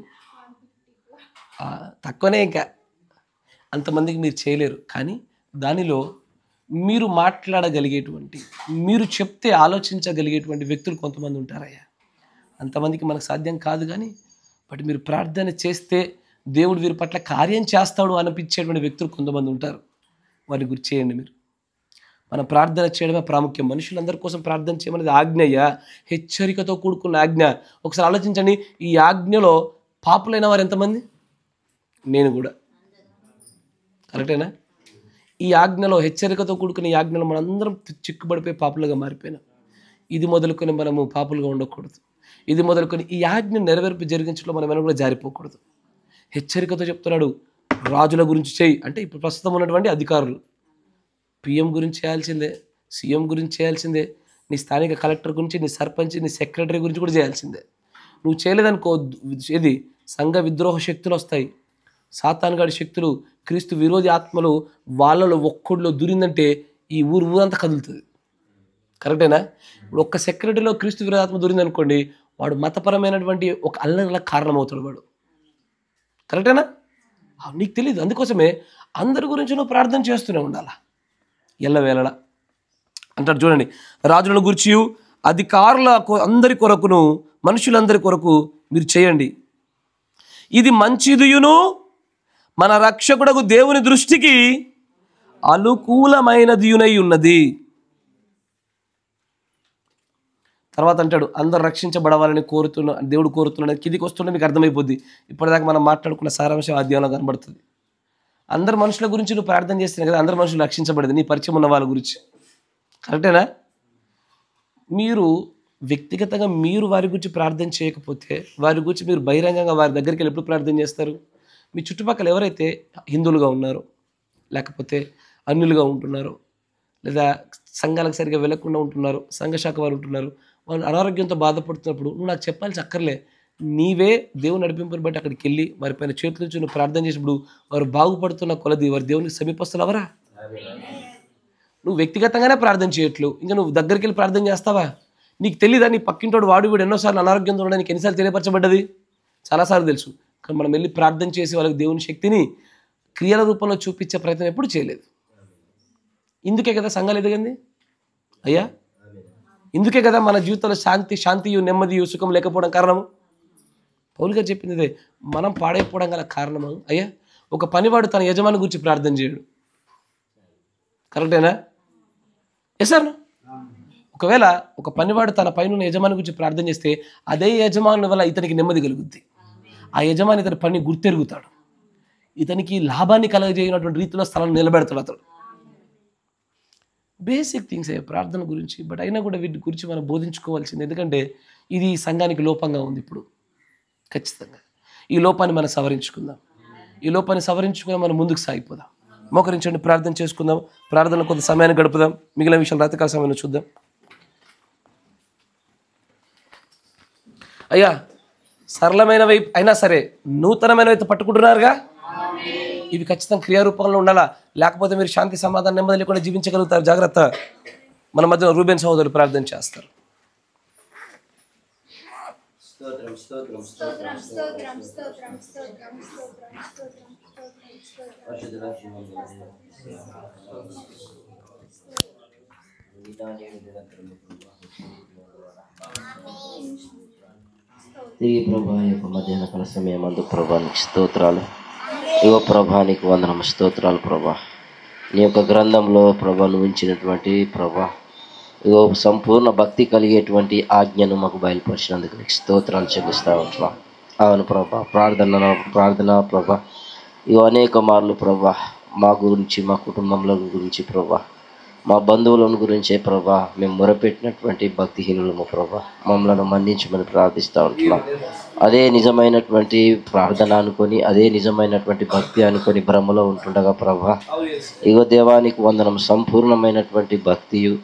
తక్కువనే. ఇంకా అంతమందికి మీరు చేయలేరు, కానీ దానిలో మీరు మాట్లాడగలిగేటువంటి, మీరు చెప్తే ఆలోచించగలిగేటువంటి వ్యక్తులు కొంతమంది ఉంటారయ్యా. అంతమందికి మనకు సాధ్యం కాదు, కానీ బట్ మీరు ప్రార్థన చేస్తే దేవుడు వీరి పట్ల కార్యం చేస్తాడు అనిపించేటువంటి వ్యక్తులు కొంతమంది ఉంటారు. వారి గురించి చేయండి మీరు. మనం ప్రార్థన చేయడమే ప్రాముఖ్యం. మనుషులందరి కోసం ప్రార్థన చేయమనేది ఆజ్ఞయ్యా, హెచ్చరికతో కూడుకున్న ఆజ్ఞ. ఒకసారి ఆలోచించండి, ఈ ఆజ్ఞలో పాపులైన వారు ఎంతమంది? నేను కూడా. కరెక్టేనా? ఈ ఆజ్ఞలో, హెచ్చరికతో కూడుకున్న ఈ ఆజ్ఞలో మనందరం చిక్కుబడిపోయి పాపులుగా మారిపోయినాం. ఇది మొదలుకొని మనము పాపులుగా ఉండకూడదు. ఇది మొదలుకొని ఈ ఆజ్ఞ నెరవేర్పు జరిగించడంలో మనం ఏమైనా కూడా జారిపోకూడదు. హెచ్చరికతో చెప్తున్నాడు. రాజుల గురించి చేయి అంటే ఇప్పుడు ప్రస్తుతం ఉన్నటువంటి అధికారులు, పిఎం గురించి చేయాల్సిందే, సీఎం గురించి చేయాల్సిందే, నీ స్థానిక కలెక్టర్ గురించి, నీ సర్పంచ్, నీ సెక్రటరీ గురించి కూడా చేయాల్సిందే. నువ్వు చేయలేదనుకో ఇది సంఘ విద్రోహ శక్తులు వస్తాయి, సాతానుగాడి శక్తులు, క్రీస్తు విరోధి ఆత్మలు వాళ్ళలో ఒక్కడిలో దూరిందంటే ఈ ఊరంతా కదులుతుంది. కరెక్టేనా? ఇప్పుడు ఒక్క సెక్రటరీలో క్రీస్తు విరోధి ఆత్మ దూరిందనుకోండి, వాడు మతపరమైనటువంటి ఒక అల్లర్లకు కారణమవుతాడు వాడు. కరెక్టేనా? నీకు తెలియదు. అందుకోసమే అందరి గురించి నువ్వు ప్రార్థన చేస్తూనే ఉండాలా ఎల్లవేళలా. అంటాడు చూడండి, రాజులను గురించి, అధికారుల అందరి కొరకును, మనుషులందరి కొరకు మీరు చేయండి. ఇది మంచిదియును మన రక్షకుడకు దేవుని దృష్టికి అనుకూలమైనదియునై ఉన్నది. తర్వాత అంటాడు, అందరు రక్షించబడవాలని దేవుడు కోరుతున్నాడు. కిందికి వస్తుంటే మీకు అర్థమైపోద్ది. ఇప్పటిదాకా మనం మాట్లాడుకున్న సారాంశం అధ్యాయంలో కనబడుతుంది. అందరు మనుషుల గురించి నువ్వు ప్రార్థన చేస్తున్నావు కదా, అందరు మనుషులు రక్షించబడేది నీ పరిచయం ఉన్న వాళ్ళ గురించి. కరెక్టేనా? మీరు వ్యక్తిగతంగా మీరు వారి గురించి ప్రార్థన చేయకపోతే వారి గురించి మీరు బహిరంగంగా వారి దగ్గరికి వెళ్ళి ఎప్పుడు ప్రార్థన చేస్తారు? మీ చుట్టుపక్కల ఎవరైతే హిందువులుగా ఉన్నారో, లేకపోతే అన్యులుగా ఉంటున్నారో, లేదా సంఘాలకు సరిగా వెళ్లకుండా ఉంటున్నారు, సంఘశాఖ వారు ఉంటున్నారు, వాళ్ళు అనారోగ్యంతో బాధపడుతున్నప్పుడు నువ్వు నాకు చెప్పాల్సి అక్కర్లే. నీవే దేవుని నడిపింపుని బట్టి అక్కడికి వెళ్ళి వారిపైన చేతుల నుంచి నువ్వు ప్రార్థన చేసినప్పుడు వారు బాగుపడుతున్న కొలది వారి దేవునికి సమీపస్తులు అవరా? నువ్వు వ్యక్తిగతంగానే ప్రార్థన చేయట్లు, ఇంకా నువ్వు దగ్గరికి వెళ్ళి ప్రార్థన చేస్తావా? నీకు తెలీదా నీ పక్కింటోడు వాడు వీడు ఎన్నోసార్లు అనారోగ్యంతో ఉండడానికి ఎన్నిసార్లు తెలియపరచబడ్డది? చాలాసార్లు తెలుసు. కానీ మనం వెళ్ళి ప్రార్థన చేసి వాళ్ళకి దేవుని శక్తిని క్రియల రూపంలో చూపించే ప్రయత్నం ఎప్పుడు చేయలేదు. ఇందుకే కదా సంఘాలు ఎదిగింది అయ్యా. ఇందుకే కదా మన జీవితంలో శాంతియు నెమ్మదియు సుఖం లేకపోవడం కారణము. పౌలు గారు చెప్పింది ఇదే. మనం పాడైపోవడం గల కారణము అయ్యా, ఒక పనివాడు తన యజమాని గురించి ప్రార్థన చేయడు. కరెక్టేనా? Yes sir. ఒకవేళ ఒక పనివాడు తన పైన యజమాని గురించి ప్రార్థన చేస్తే అదే యజమాని వల్ల ఇతనికి నెమ్మది కలుగుద్ది. ఆ యజమాని ఇతని పని గుర్తెరుగుతాడు, ఇతనికి లాభాన్ని కలగజేయనటువంటి రీతిలో స్థలాన్ని నిలబెడతాడు అతడు. బేసిక్ థింగ్స్ అయ్యే ప్రార్థన గురించి. బట్ అయినా కూడా వీటి గురించి మనం బోధించుకోవాల్సింది. ఎందుకంటే ఇది సంఘానికి లోపంగా ఉంది ఇప్పుడు. ఖచ్చితంగా ఈ లోపాన్ని మనం సవరించుకుందాం. ఈ లోపాన్ని సవరించుకుని మనం ముందుకు సాగిపోదాం. మోకరించండి, ప్రార్థన చేసుకుందాం. ప్రార్థన కొంత సమయాన్ని గడుపుదాం. మిగిలిన విషయాలు రాత్రికాల సమయంలో చూద్దాం. అయ్యా, సరళమైనవి అయినా సరే నూతనమైనవి పట్టుకుంటున్నారుగా, ఇవి ఖచ్చితంగా క్రియారూపంలో ఉండాలా. లేకపోతే మీరు శాంతి సమాధానం నెమ్మది లేకుండా జీవించగలుగుతారు. జాగ్రత్త. మన మధ్య రూబెన్ సహోదరులు ప్రార్థన చేస్తారు. తిరిగి ప్రభా యొక్క మధ్యాహ్న కాల సమయం అందు ప్రభానికి స్తోత్రాలు. ఇగో ప్రభానికి వందనము, స్తోత్రాలు ప్రభా. నీ యొక్క గ్రంథంలో ప్రభా నువ్వు ఉంచినటువంటి ప్రభా ఇగో సంపూర్ణ భక్తి కలిగేటువంటి ఆజ్ఞను మాకు బయలుపరిచినందుకు నీకు స్తోత్రాలు చెల్లిస్తూ ఉంటున్నాం. అవును ప్రభా, ప్రార్థన ప్రభా ఇగో అనేక మార్లు ప్రభా మా గురించి, మా కుటుంబంలో గురించి ప్రభా, మా బంధువుల గురించే ప్రభా మేము మొరపెట్టినటువంటి భక్తిహీనులము ప్రభా మమ్మల్ని మన్నించమని ప్రార్థిస్తూ ఉంటున్నాం. అదే నిజమైనటువంటి ప్రార్థన అనుకొని, అదే నిజమైనటువంటి భక్తి అనుకొని భ్రమలో ఉంటుండగా ప్రభా ఇగో దేవానికి వందనం, సంపూర్ణమైనటువంటి భక్తియు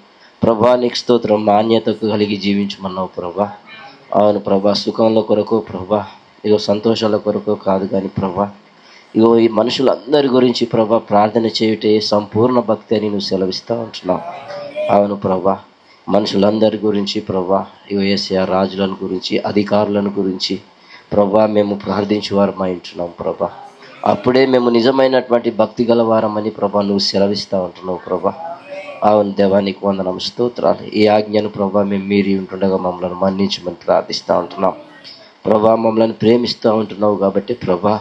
ప్రభా నీకు స్తోత్రం మాన్యతకు కలిగి జీవించమన్నావు ప్రభా. అవును ప్రభా, సుఖంలో కొరకు ప్రభా ఇగో సంతోషాల కొరకు కాదు కానీ ప్రభా ఇగో ఈ మనుషులందరి గురించి ప్రభా ప్రార్థన చేయుటే సంపూర్ణ భక్తి అని నువ్వు సెలవిస్తూ ఉంటున్నావు. అవును ప్రభా, మనుషులందరి గురించి ప్రభా ఇగో యేసయ్య రాజులను గురించి, అధికారులను గురించి ప్రభా మేము ప్రార్థించేవారు మా ఇంటున్నాం ప్రభా. అప్పుడే మేము నిజమైనటువంటి భక్తి గలవారమని ప్రభా నువ్వు సెలవిస్తూ ఉంటున్నావు ప్రభా. అవును దేవానికి వందనం, స్తోత్రాలు. ఈ ఆజ్ఞను ప్రభా మేము మీరి ఉంటుండగా మమ్మల్ని మన్నించమని ప్రార్థిస్తూ ఉంటున్నాం ప్రభా. మమ్మల్ని ప్రేమిస్తూ ఉంటున్నావు కాబట్టి ప్రభా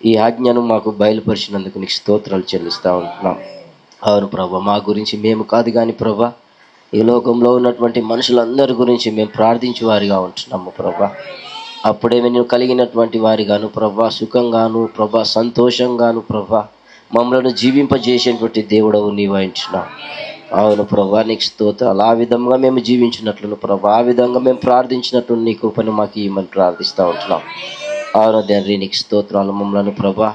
ఈ ఆజ్ఞను మాకు బయలుపరిచినందుకు నీకు స్తోత్రాలు చెల్లిస్తూ ఉంటున్నాం. అవును ప్రభా, మా గురించి మేము కాదు కానీ ప్రభా ఈ లోకంలో ఉన్నటువంటి మనుషులందరి గురించి మేము ప్రార్థించే వారిగా ఉంటున్నాము ప్రభా. అప్పుడే మేము కలిగినటువంటి వారిగాను ప్రభా, సుఖంగాను ప్రభా, సంతోషంగాను ప్రభా మమ్మల్ని జీవింపజేసేటువంటి దేవుడవు నీవు అంటున్నావు. అవును ప్రభా, నీకు స్తోత్రాలు. ఆ విధంగా మేము జీవించినట్లు ప్రభా, ఆ విధంగా మేము ప్రార్థించినట్లు నీ కృపను మాకు ఇవ్వమని ప్రార్థిస్తూ ఉంటున్నాం. అవును తండ్రి, నీకు స్తోత్రాలు. మమ్మల్ని ప్రభా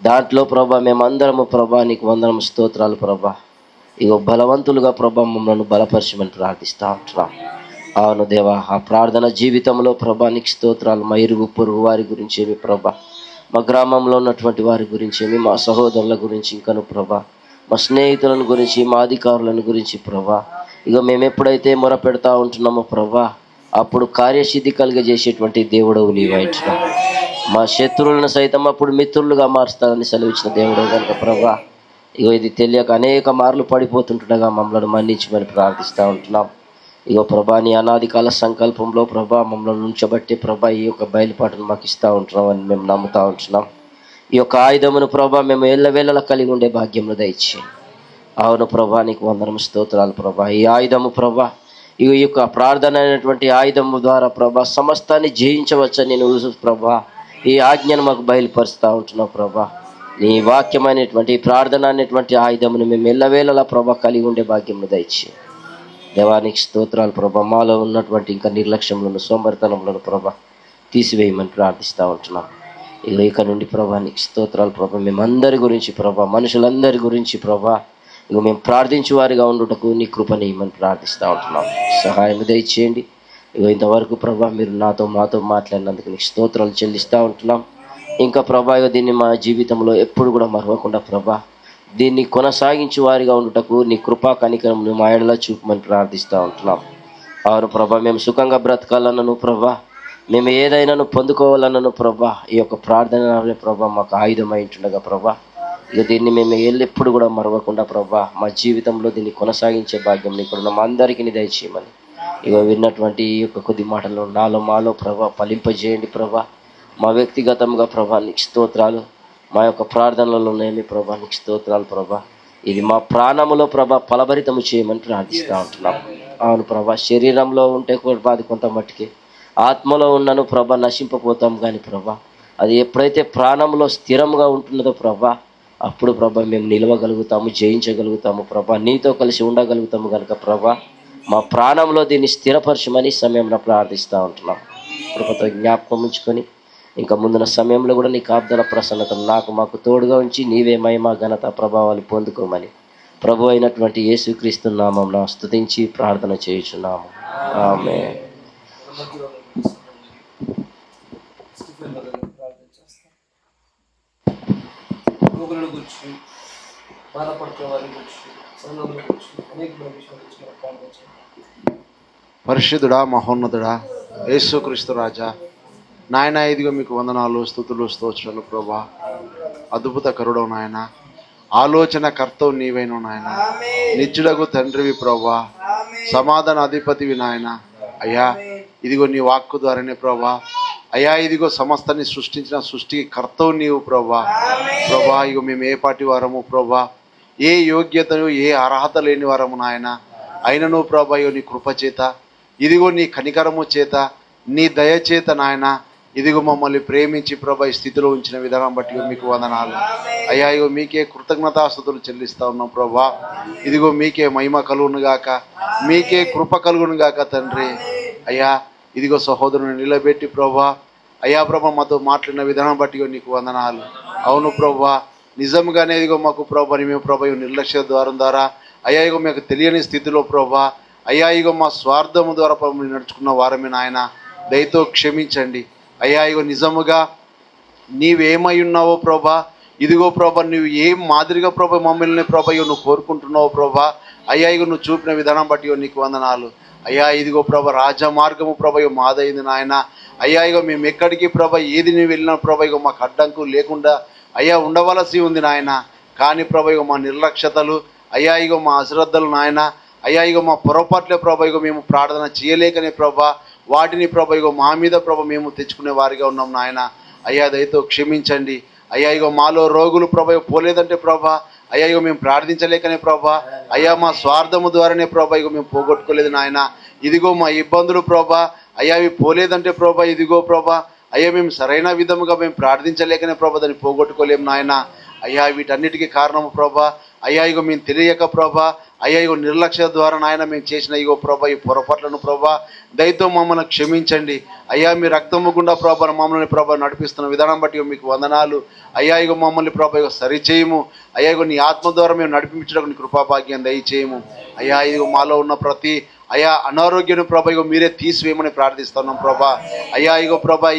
దాంట్లో ప్రభా మేమందరము ప్రభా నీకు వందనము స్తోత్రాలు ప్రభా. ఇగో బలవంతులుగా ప్రభా మమ్మల్ని బలపరచమని ప్రార్థిస్తూ ఉంటున్నాం. అవును దేవా, ఆ ప్రార్థన జీవితంలో ప్రభా నీకు స్తోత్రాలు. మా ఇరుగు పొరుగు వారి గురించి ఏమి ప్రభా, మా గ్రామంలో ఉన్నటువంటి వారి గురించి ఏమి, మా సహోదరుల గురించి, ఇంకను ప్రభా మా స్నేహితులను గురించి, మా అధికారులను గురించి ప్రభా, ఇక మేము ఎప్పుడైతే మొర పెడతా ఉంటున్నామో ప్రభా అప్పుడు కార్యసిద్ధి కలిగజేసేటువంటి దేవుడవు నీవైంటున్నావు. మా శత్రువులను సైతం అప్పుడు మిత్రులుగా మారుస్తానని సెలవిచ్చిన దేవుడవు కనుక ప్రభా, ఇగో ఇది తెలియక అనేక మార్లు పడిపోతుంటుండగా మమ్మల్ని మన్నించమని ప్రార్థిస్తూ ఉంటున్నాం. ఇగో ప్రభా నీ అనాది కాల సంకల్పంలో ప్రభా మమ్మల్ని ఉంచబట్టి ప్రభా ఈ యొక్క బయలుపాటును మాకు ఇస్తూ ఉంటున్నాం అని మేము నమ్ముతూ ఉంటున్నాం. ఈ యొక్క ఆయుధమును ప్రభా మేము ఎల్లవేళలా కలిగి ఉండే భాగ్యమును దయచేయండి. అవును ప్రభా, నీకు వందనము స్తోత్రాలు ప్రభా. ఈ ఆయుధము ప్రభా, ఈ యొక్క ప్రార్థన అనేటువంటి ఆయుధము ద్వారా ప్రభా సమస్తాన్ని జయించవచ్చని నేను ప్రభా ఈ ఆజ్ఞను మాకు బయలుపరుస్తూ ఉంటున్నావు ప్రభా. నీ వాక్యమైనటువంటి ప్రార్థన అనేటువంటి ఆయుధమును మేము ఎల్లవేళలా ప్రభా కలిగి ఉండే భాగ్యమును దయచేయండి. దేవానికి స్తోత్రాలు ప్రభా. మాలో ఉన్నటువంటి ఇంకా నిర్లక్ష్యంలోను సోమరితనంలోను ప్రభా తీసివేయమని ప్రార్థిస్తూ ఉంటున్నాం. ఇక నుండి ప్రభా నీకు స్తోత్రాలు ప్రభా. మేమందరి గురించి ప్రభా, మనుషులందరి గురించి ప్రభా ఇక మేము ప్రార్థించే వారిగా ఉండుటకు నీ కృపని ఇవ్వమని ప్రార్థిస్తూ ఉంటున్నాం. సహాయం దయచేయండి. ఇక ఇంతవరకు ప్రభా మీరు మాతో మాట్లాడినందుకు నీకు స్తోత్రాలు చెల్లిస్తూ ఉంటున్నాం. ఇంకా ప్రభా ఇక దీన్ని మా జీవితంలో ఎప్పుడు కూడా మరవకుండా ప్రభా దీన్ని కొనసాగించే వారిగా ఉండుటకు నీ కృపా కనికరమును మా ఎడల చూపమని ప్రార్థిస్తూ ఉంటున్నాం. అవును ప్రభా, మేము సుఖంగా బ్రతకాలన్నను ప్రభా, మేము ఏదైనాను పొందుకోవాలన్నను ప్రభా ఈ యొక్క ప్రార్థన ప్రభా మాకు ఆయుధమై ఉంటుండగా ప్రభా ఇక దీన్ని మేము ఎల్లెప్పుడు కూడా మరవకుండా ప్రభా మా జీవితంలో దీన్ని కొనసాగించే భాగ్యం ఇక్కడ మా అందరికీ దయచేయమని ఇక విన్నటువంటి ఈ యొక్క కొద్ది మాటల్లో మాలో ప్రభా ఫలింపజేయండి ప్రభా. మా వ్యక్తిగతంగా ప్రభా నీకు స్తోత్రాలు. మా యొక్క ప్రార్థనలలోనేమి ప్రభా నీకు స్తోత్రాలు ప్రభా. ఇది మా ప్రాణములో ప్రభా ఫలభరితము చేయమని ప్రార్థిస్తూ ఉంటున్నాం. అవును ప్రభా, శరీరంలో ఉంటే ప్రభా అది కొంత మట్టుకి, ఆత్మలో ఉన్నను ప్రభా నశింపపోతాం కానీ ప్రభా అది ఎప్పుడైతే ప్రాణంలో స్థిరంగా ఉంటున్నదో ప్రభా అప్పుడు ప్రభా మేము నిలవగలుగుతాము, జయించగలుగుతాము ప్రభా, నీతో కలిసి ఉండగలుగుతాము కనుక ప్రభా మా ప్రాణంలో దీన్ని స్థిరపరచమని సమయంలో ప్రార్థిస్తూ ఉంటున్నాం. కృపతో జ్ఞాపకం ఉంచుకొని ఇంకా ముందున్న సమయంలో కూడా నీ కాపుదల ప్రసన్నతను మాకు తోడుగా ఉంచి నీవే మహిమ ఘనత ప్రభావాలు పొందుకోమని ప్రభు అయినటువంటి యేసుక్రీస్తు నామమున స్తుతించి ప్రార్థన చేయుచున్నాము. ఆమేన్. రోగులను గురించి, బాధపడుతున్న వారి గురించి, సంఘంలో గురించి అనేక విషయాల గురించి మనం ప్రార్థించాలి. పరిశుద్ధుడా, మహోన్నతుడా, యేసుక్రీస్తు రాజా, నాయన ఇదిగో మీకు వందనాలు, స్తుతులు, స్తోత్రాలు ప్రభా. అద్భుత కరుడవు నాయన, ఆలోచన కర్తవు నీవైన నాయన, నిత్యుడగు తండ్రివి ప్రభా, సమాధాన అధిపతివి నాయన. అయ్యా ఇదిగో నీ వాక్కు ద్వారానే ప్రభా, అయ్యా ఇదిగో సమస్తాన్ని సృష్టించిన సృష్టి కర్తవు నీవు ప్రభా. ప్రభా ఇగో మేము ఏ పాటి వారము ప్రభా, ఏ యోగ్యతను ఏ అర్హత లేని వారము నాయన, అయినను ప్రభా ఇగో నీ కృప చేత, ఇదిగో నీ కనికరము చేత, నీ దయ చేత నాయన ఇదిగో మమ్మల్ని ప్రేమించి ప్రభా ఈ స్థితిలో ఉంచిన విధానం బట్టి మీకు వందనాలు. అయ్యా ఇగో మీకే కృతజ్ఞతాస్తుతులు చెల్లిస్తా ఉన్నాం ప్రభా. ఇదిగో మీకే మహిమ కలుగును గాక, మీకే కృప కలుగును గాక తండ్రి. అయ్యా ఇదిగో సహోదరుని నిలబెట్టి ప్రభా, అయ్యా ప్రభా మాతో మాట్లాడిన విధానం బట్టి నీకు వందనాలు. అవును ప్రభా, నిజంగానే ఇదిగో మాకు ప్రభా మేము ప్రభా నిర్లక్ష్య ద్వారా అయ్యా ఇగో మీకు తెలియని స్థితిలో ప్రభా, అయ్యా ఇగో మా స్వార్థము ద్వారా ప్రభు నడుచుకున్న వారమే నాయన, దయతో క్షమించండి. అయ్యా ఇగో నిజముగా నీవేమై ఉన్నావో ప్రభా, ఇదిగో ప్రభా నువ్వు ఏం మాదిరిగా ప్రభా మమ్మల్ని ప్రభా నువ్వు కోరుకుంటున్నావు ప్రభా. అయ్యా ఇగో నువ్వు చూపిన విధానం బట్టి నీకు వందనాలు. అయ్యా ఇదిగో ప్రభా రాజమార్గము ప్రభా మాదైంది నాయన. అయ్యా ఇగో మేము ఎక్కడికి ప్రభా ఏది నువ్వు వెళ్ళిన ప్రభా ఇగో మాకు అడ్డంకు లేకుండా అయ్యా ఉండవలసి ఉంది నాయన. కానీ ప్రభా ఇగో మా నిర్లక్ష్యతలు, అయ్యా ఇగో మా అశ్రద్ధలు నాయన, అయ్యా ఇగో మా పొరపాట్లే ప్రభా ఇగో మేము ప్రార్థన చేయలేకనే ప్రభా వాటిని ప్రభా ఇగో మా మీద ప్రభా మేము తెచ్చుకునే వారిగా ఉన్నాం నాయన. అయ్యా దయతో క్షమించండి. అయ్యా ఇగో మాలో రోగులు ప్రభా పోలేదంటే ప్రభా, అయ్యా ఇగో మేము ప్రార్థించలేకనే ప్రభా, అయ్యా మా స్వార్థము ద్వారానే ప్రభా ఇగో మేము పోగొట్టుకోలేదు నాయన. ఇదిగో మా ఇబ్బందులు ప్రభా, అయ్యా అవి పోలేదంటే ప్రభా, ఇదిగో ప్రభా అయ్యా మేము సరైన విధముగా మేము ప్రార్థించలేకనే ప్రభా దాన్ని పోగొట్టుకోలేము నాయన. అయ్యా వీటన్నిటికీ కారణము ప్రభా, అయ్యా ఇగో మేము తెలియక ప్రభా, అయ్యా ఇగో నిర్లక్ష్య ద్వారా నాయన మేము చేసిన ఇగో ప్రభా ఈ పొరపాట్లను ప్రభా దయతో మమ్మల్ని క్షమించండి. అయ్యా మీ రక్తము గుండా ప్రభా మమ్మల్ని ప్రభా నడిపిస్తున్న విధానం బట్టి మీకు వందనాలు. అయ్యా ఇగో మమ్మల్ని ప్రభా ఇగో సరిచేయము. అయ్యా ఇగో నీ ఆత్మ ద్వారా మేము నడిపించడానికి నీ కృపాభాగ్యం దయచేయము. అయ్యా ఇగో మాలో ఉన్న ప్రతి అయ్యా అనారోగ్యం ప్రభా ఇగో మీరే తీసివేయమని ప్రార్థిస్తున్నాం ప్రభా. అయ్యా ఇగో ప్రభా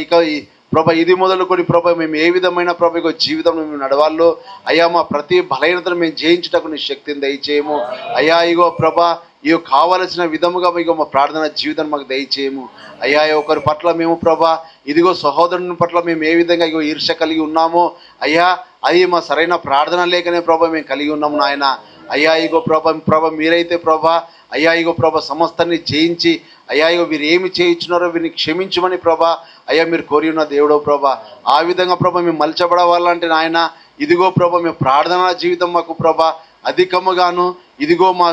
ప్రభా ఇది మొదలుకొని ప్రభా మేము ఏ విధమైన ప్రభా ఇగో జీవితం మేము నడవాలో అయ్యా మా ప్రతి బలహీనతను మేము జయించుటకు నీ శక్తిని దయచేయము. అయ్యా ఇగో ప్రభా ఇగో కావలసిన విధముగా ఇగో మా ప్రార్థన జీవితం మాకు దయచేయము. అయ్యా ఒకరి పట్ల మేము ప్రభా ఇదిగో సహోదరుని పట్ల మేము ఏ విధంగా ఇగో ఈర్ష్య కలిగి ఉన్నామో అయ్యా అది మా సరైన ప్రార్థన లేకనే ప్రభా మేము కలిగి ఉన్నాము నాయన. అయ్యా ఇగో ప్రభా మీరైతే ప్రభా అయ్యా ఇగో ప్రభా సమస్తాన్ని జయించి అయ్యా ఇగో వీరు ఏమి చేయించున్నారో వీరిని క్షమించమని ప్రభా అయ్యా మీరు కోరి ఉన్న దేవుడో ప్రభా. ఆ విధంగా ప్రభా మేము మలచబడవాలంటే నాయన ఇదిగో ప్రభా మేము ప్రార్థనా జీవితం మాకు ప్రభా అధికముగాను ఇదిగో మా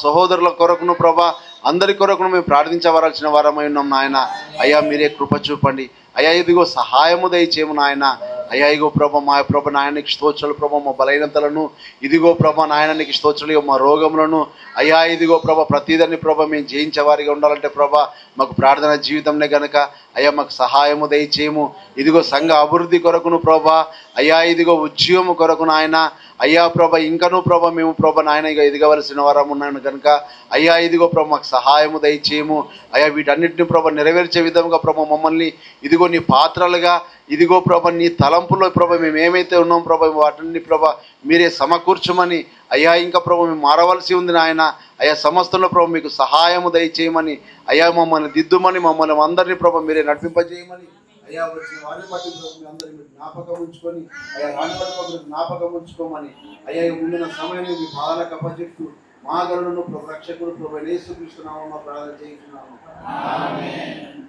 సహోదరుల కొరకును ప్రభా అందరి కొరకును మేము ప్రార్థించవలసిన వారమై ఉన్నాం నాయన. అయ్యా మీరే కృప చూపండి. అయ్యా ఇదిగో సహాయము దయచేయము నాయన. అయ్యా ఇగో ప్రభా మా ప్రభా నాయనకి స్తోత్రాలు ప్రభా మా బలహీనతలను ఇదిగో ప్రభా నాయనకి స్తోత్రాలు మా రోగములను అయ్యా ఇదిగో ప్రభా ప్రతిదాన్ని ప్రభా మేము జయించేవారిగా ఉండాలంటే ప్రభా మాకు ప్రార్థన జీవితంలో కనుక అయ్యా మాకు సహాయము దయచేయము. ఇదిగో సంఘ అభివృద్ధి కొరకును ప్రభా అయ్యా ఇదిగో ఉద్యోగము కొరకు నాయన అయ్యా ప్రభా ఇంకనూ ప్రభా మేము ప్రభా నాయన ఇక ఎదగవలసిన వారం ఉన్నాను కనుక అయ్యా ఇదిగో ప్రభా మాకు సహాయము దయచేయము. అయ్యా వీటన్నిటిని ప్రభా నెరవేర్చే విధంగా ప్రభా మమ్మల్ని ఇదిగో నీ పాత్రలుగా ఇదిగో ప్రభా నీ తలంపులో ప్రభా మేము ఏమైతే ఉన్నాం ప్రభా వాటిని ప్రభా మీరే సమకూర్చమని అయ్యా ఇంకా ప్రభా మేము మారవలసి ఉంది నాయన. అయ్యా సమస్తంలో ప్రభా మీకు సహాయము దయచేయమని అయ్యా మమ్మల్ని దిద్దుమని మమ్మల్ని అందరినీ ప్రభా మీరే నడిపింపజేయమని అయ్యా వచ్చిన వారిని బట్టి మీ అందరినీ జ్ఞాపకం ఉంచుకొని అయ్యా రాని వారి జ్ఞాపకం ఉంచుకోమని అయ్యా ముందున్న సమయాన్ని మీ పాదాలకు అప్పచెప్తూ మా గరుడును రక్షకుడు ప్రభు యేసుక్రీస్తు నామమున ప్రార్థన చేస్తున్నాము.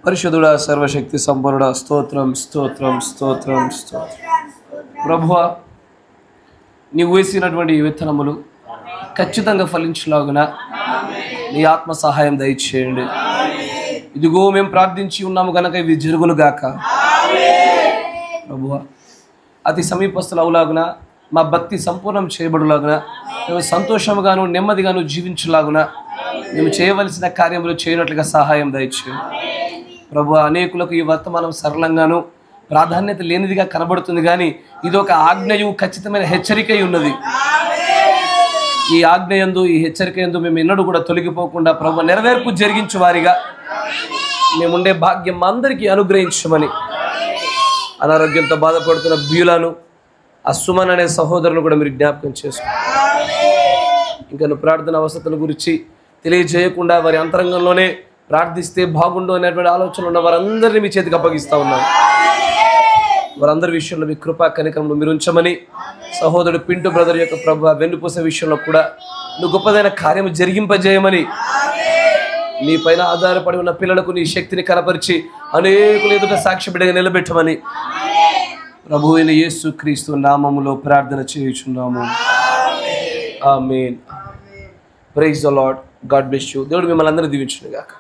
పరిశుద్ధుడా సర్వశక్తి సంపన్నుడా స్తోత్రం స్తోత్రం స్తోత్రం స్తోత్రం. ప్రభువా నీవు వేసినటువంటి విత్తనములు ఖచ్చితంగా ఫలించలాగున నీ ఆత్మ సహాయం దయచేయండి. ఇదిగో మేము ప్రార్థించి ఉన్నాము కనుక ఇవి జరుగునుగాక. ప్రభువా అతి సమీపస్తులు అవులాగున మా భక్తి సంపూర్ణం చేయబడులాగున మేము సంతోషముగాను నెమ్మదిగాను జీవించలాగున మేము చేయవలసిన కార్యములు చేయనట్లుగా సహాయం దయచేయండి. ప్రభువా అనేకులకు ఈ వర్తమానం సరళంగాను ప్రాధాన్యత లేనిదిగా కనబడుతుంది, కానీ ఇది ఒక ఆజ్ఞయు ఖచ్చితమైన హెచ్చరిక ఉన్నది. ఈ ఆజ్ఞయందు ఈ హెచ్చరిక యందు మేము ఎన్నడూ కూడా తొలగిపోకుండా ప్రభు నెరవేర్పు జరిగించు వారిగా మేముండే భాగ్యం అందరికీ అనుగ్రహించమని అనారోగ్యంతో బాధపడుతున్న బ్యూలాను అస్సుమన్ అనే సహోదరుని కూడా మీరు జ్ఞాపకం చేసుకోండి. ఇంకా ప్రార్థన అవసరతల గురించి తెలియజేయకుండా వారి అంతరంగంలోనే ప్రార్థిస్తే బాగుండు అనేటువంటి ఆలోచనలు ఉన్న వారందరినీ మీ చేతికి అప్పగిస్తూ ఉన్నాను. వారందరి విషయంలో మీ కృపా కనికరంలో మీరు ఉంచమని సహోదరుడు పింటూ బ్రదర్ యొక్క ప్రభు వెన్నుపూసే విషయంలో కూడా నువ్వు గొప్పదైన కార్యము జరిగింపజేయమని నీ పైన ఆధారపడి ఉన్న పిల్లలకు నీ శక్తిని కనపరిచి అనేకులు ఎదుట సాక్షి బిడ్డగా నిలబెట్టమని ప్రభువైన యేసుక్రీస్తు నామములో ప్రార్థన చేయుచున్నాము. ఆమేన్. Praise the Lord. God bless you. దేవుడు మిమ్మల్ని అందరూ దీవించును గాక.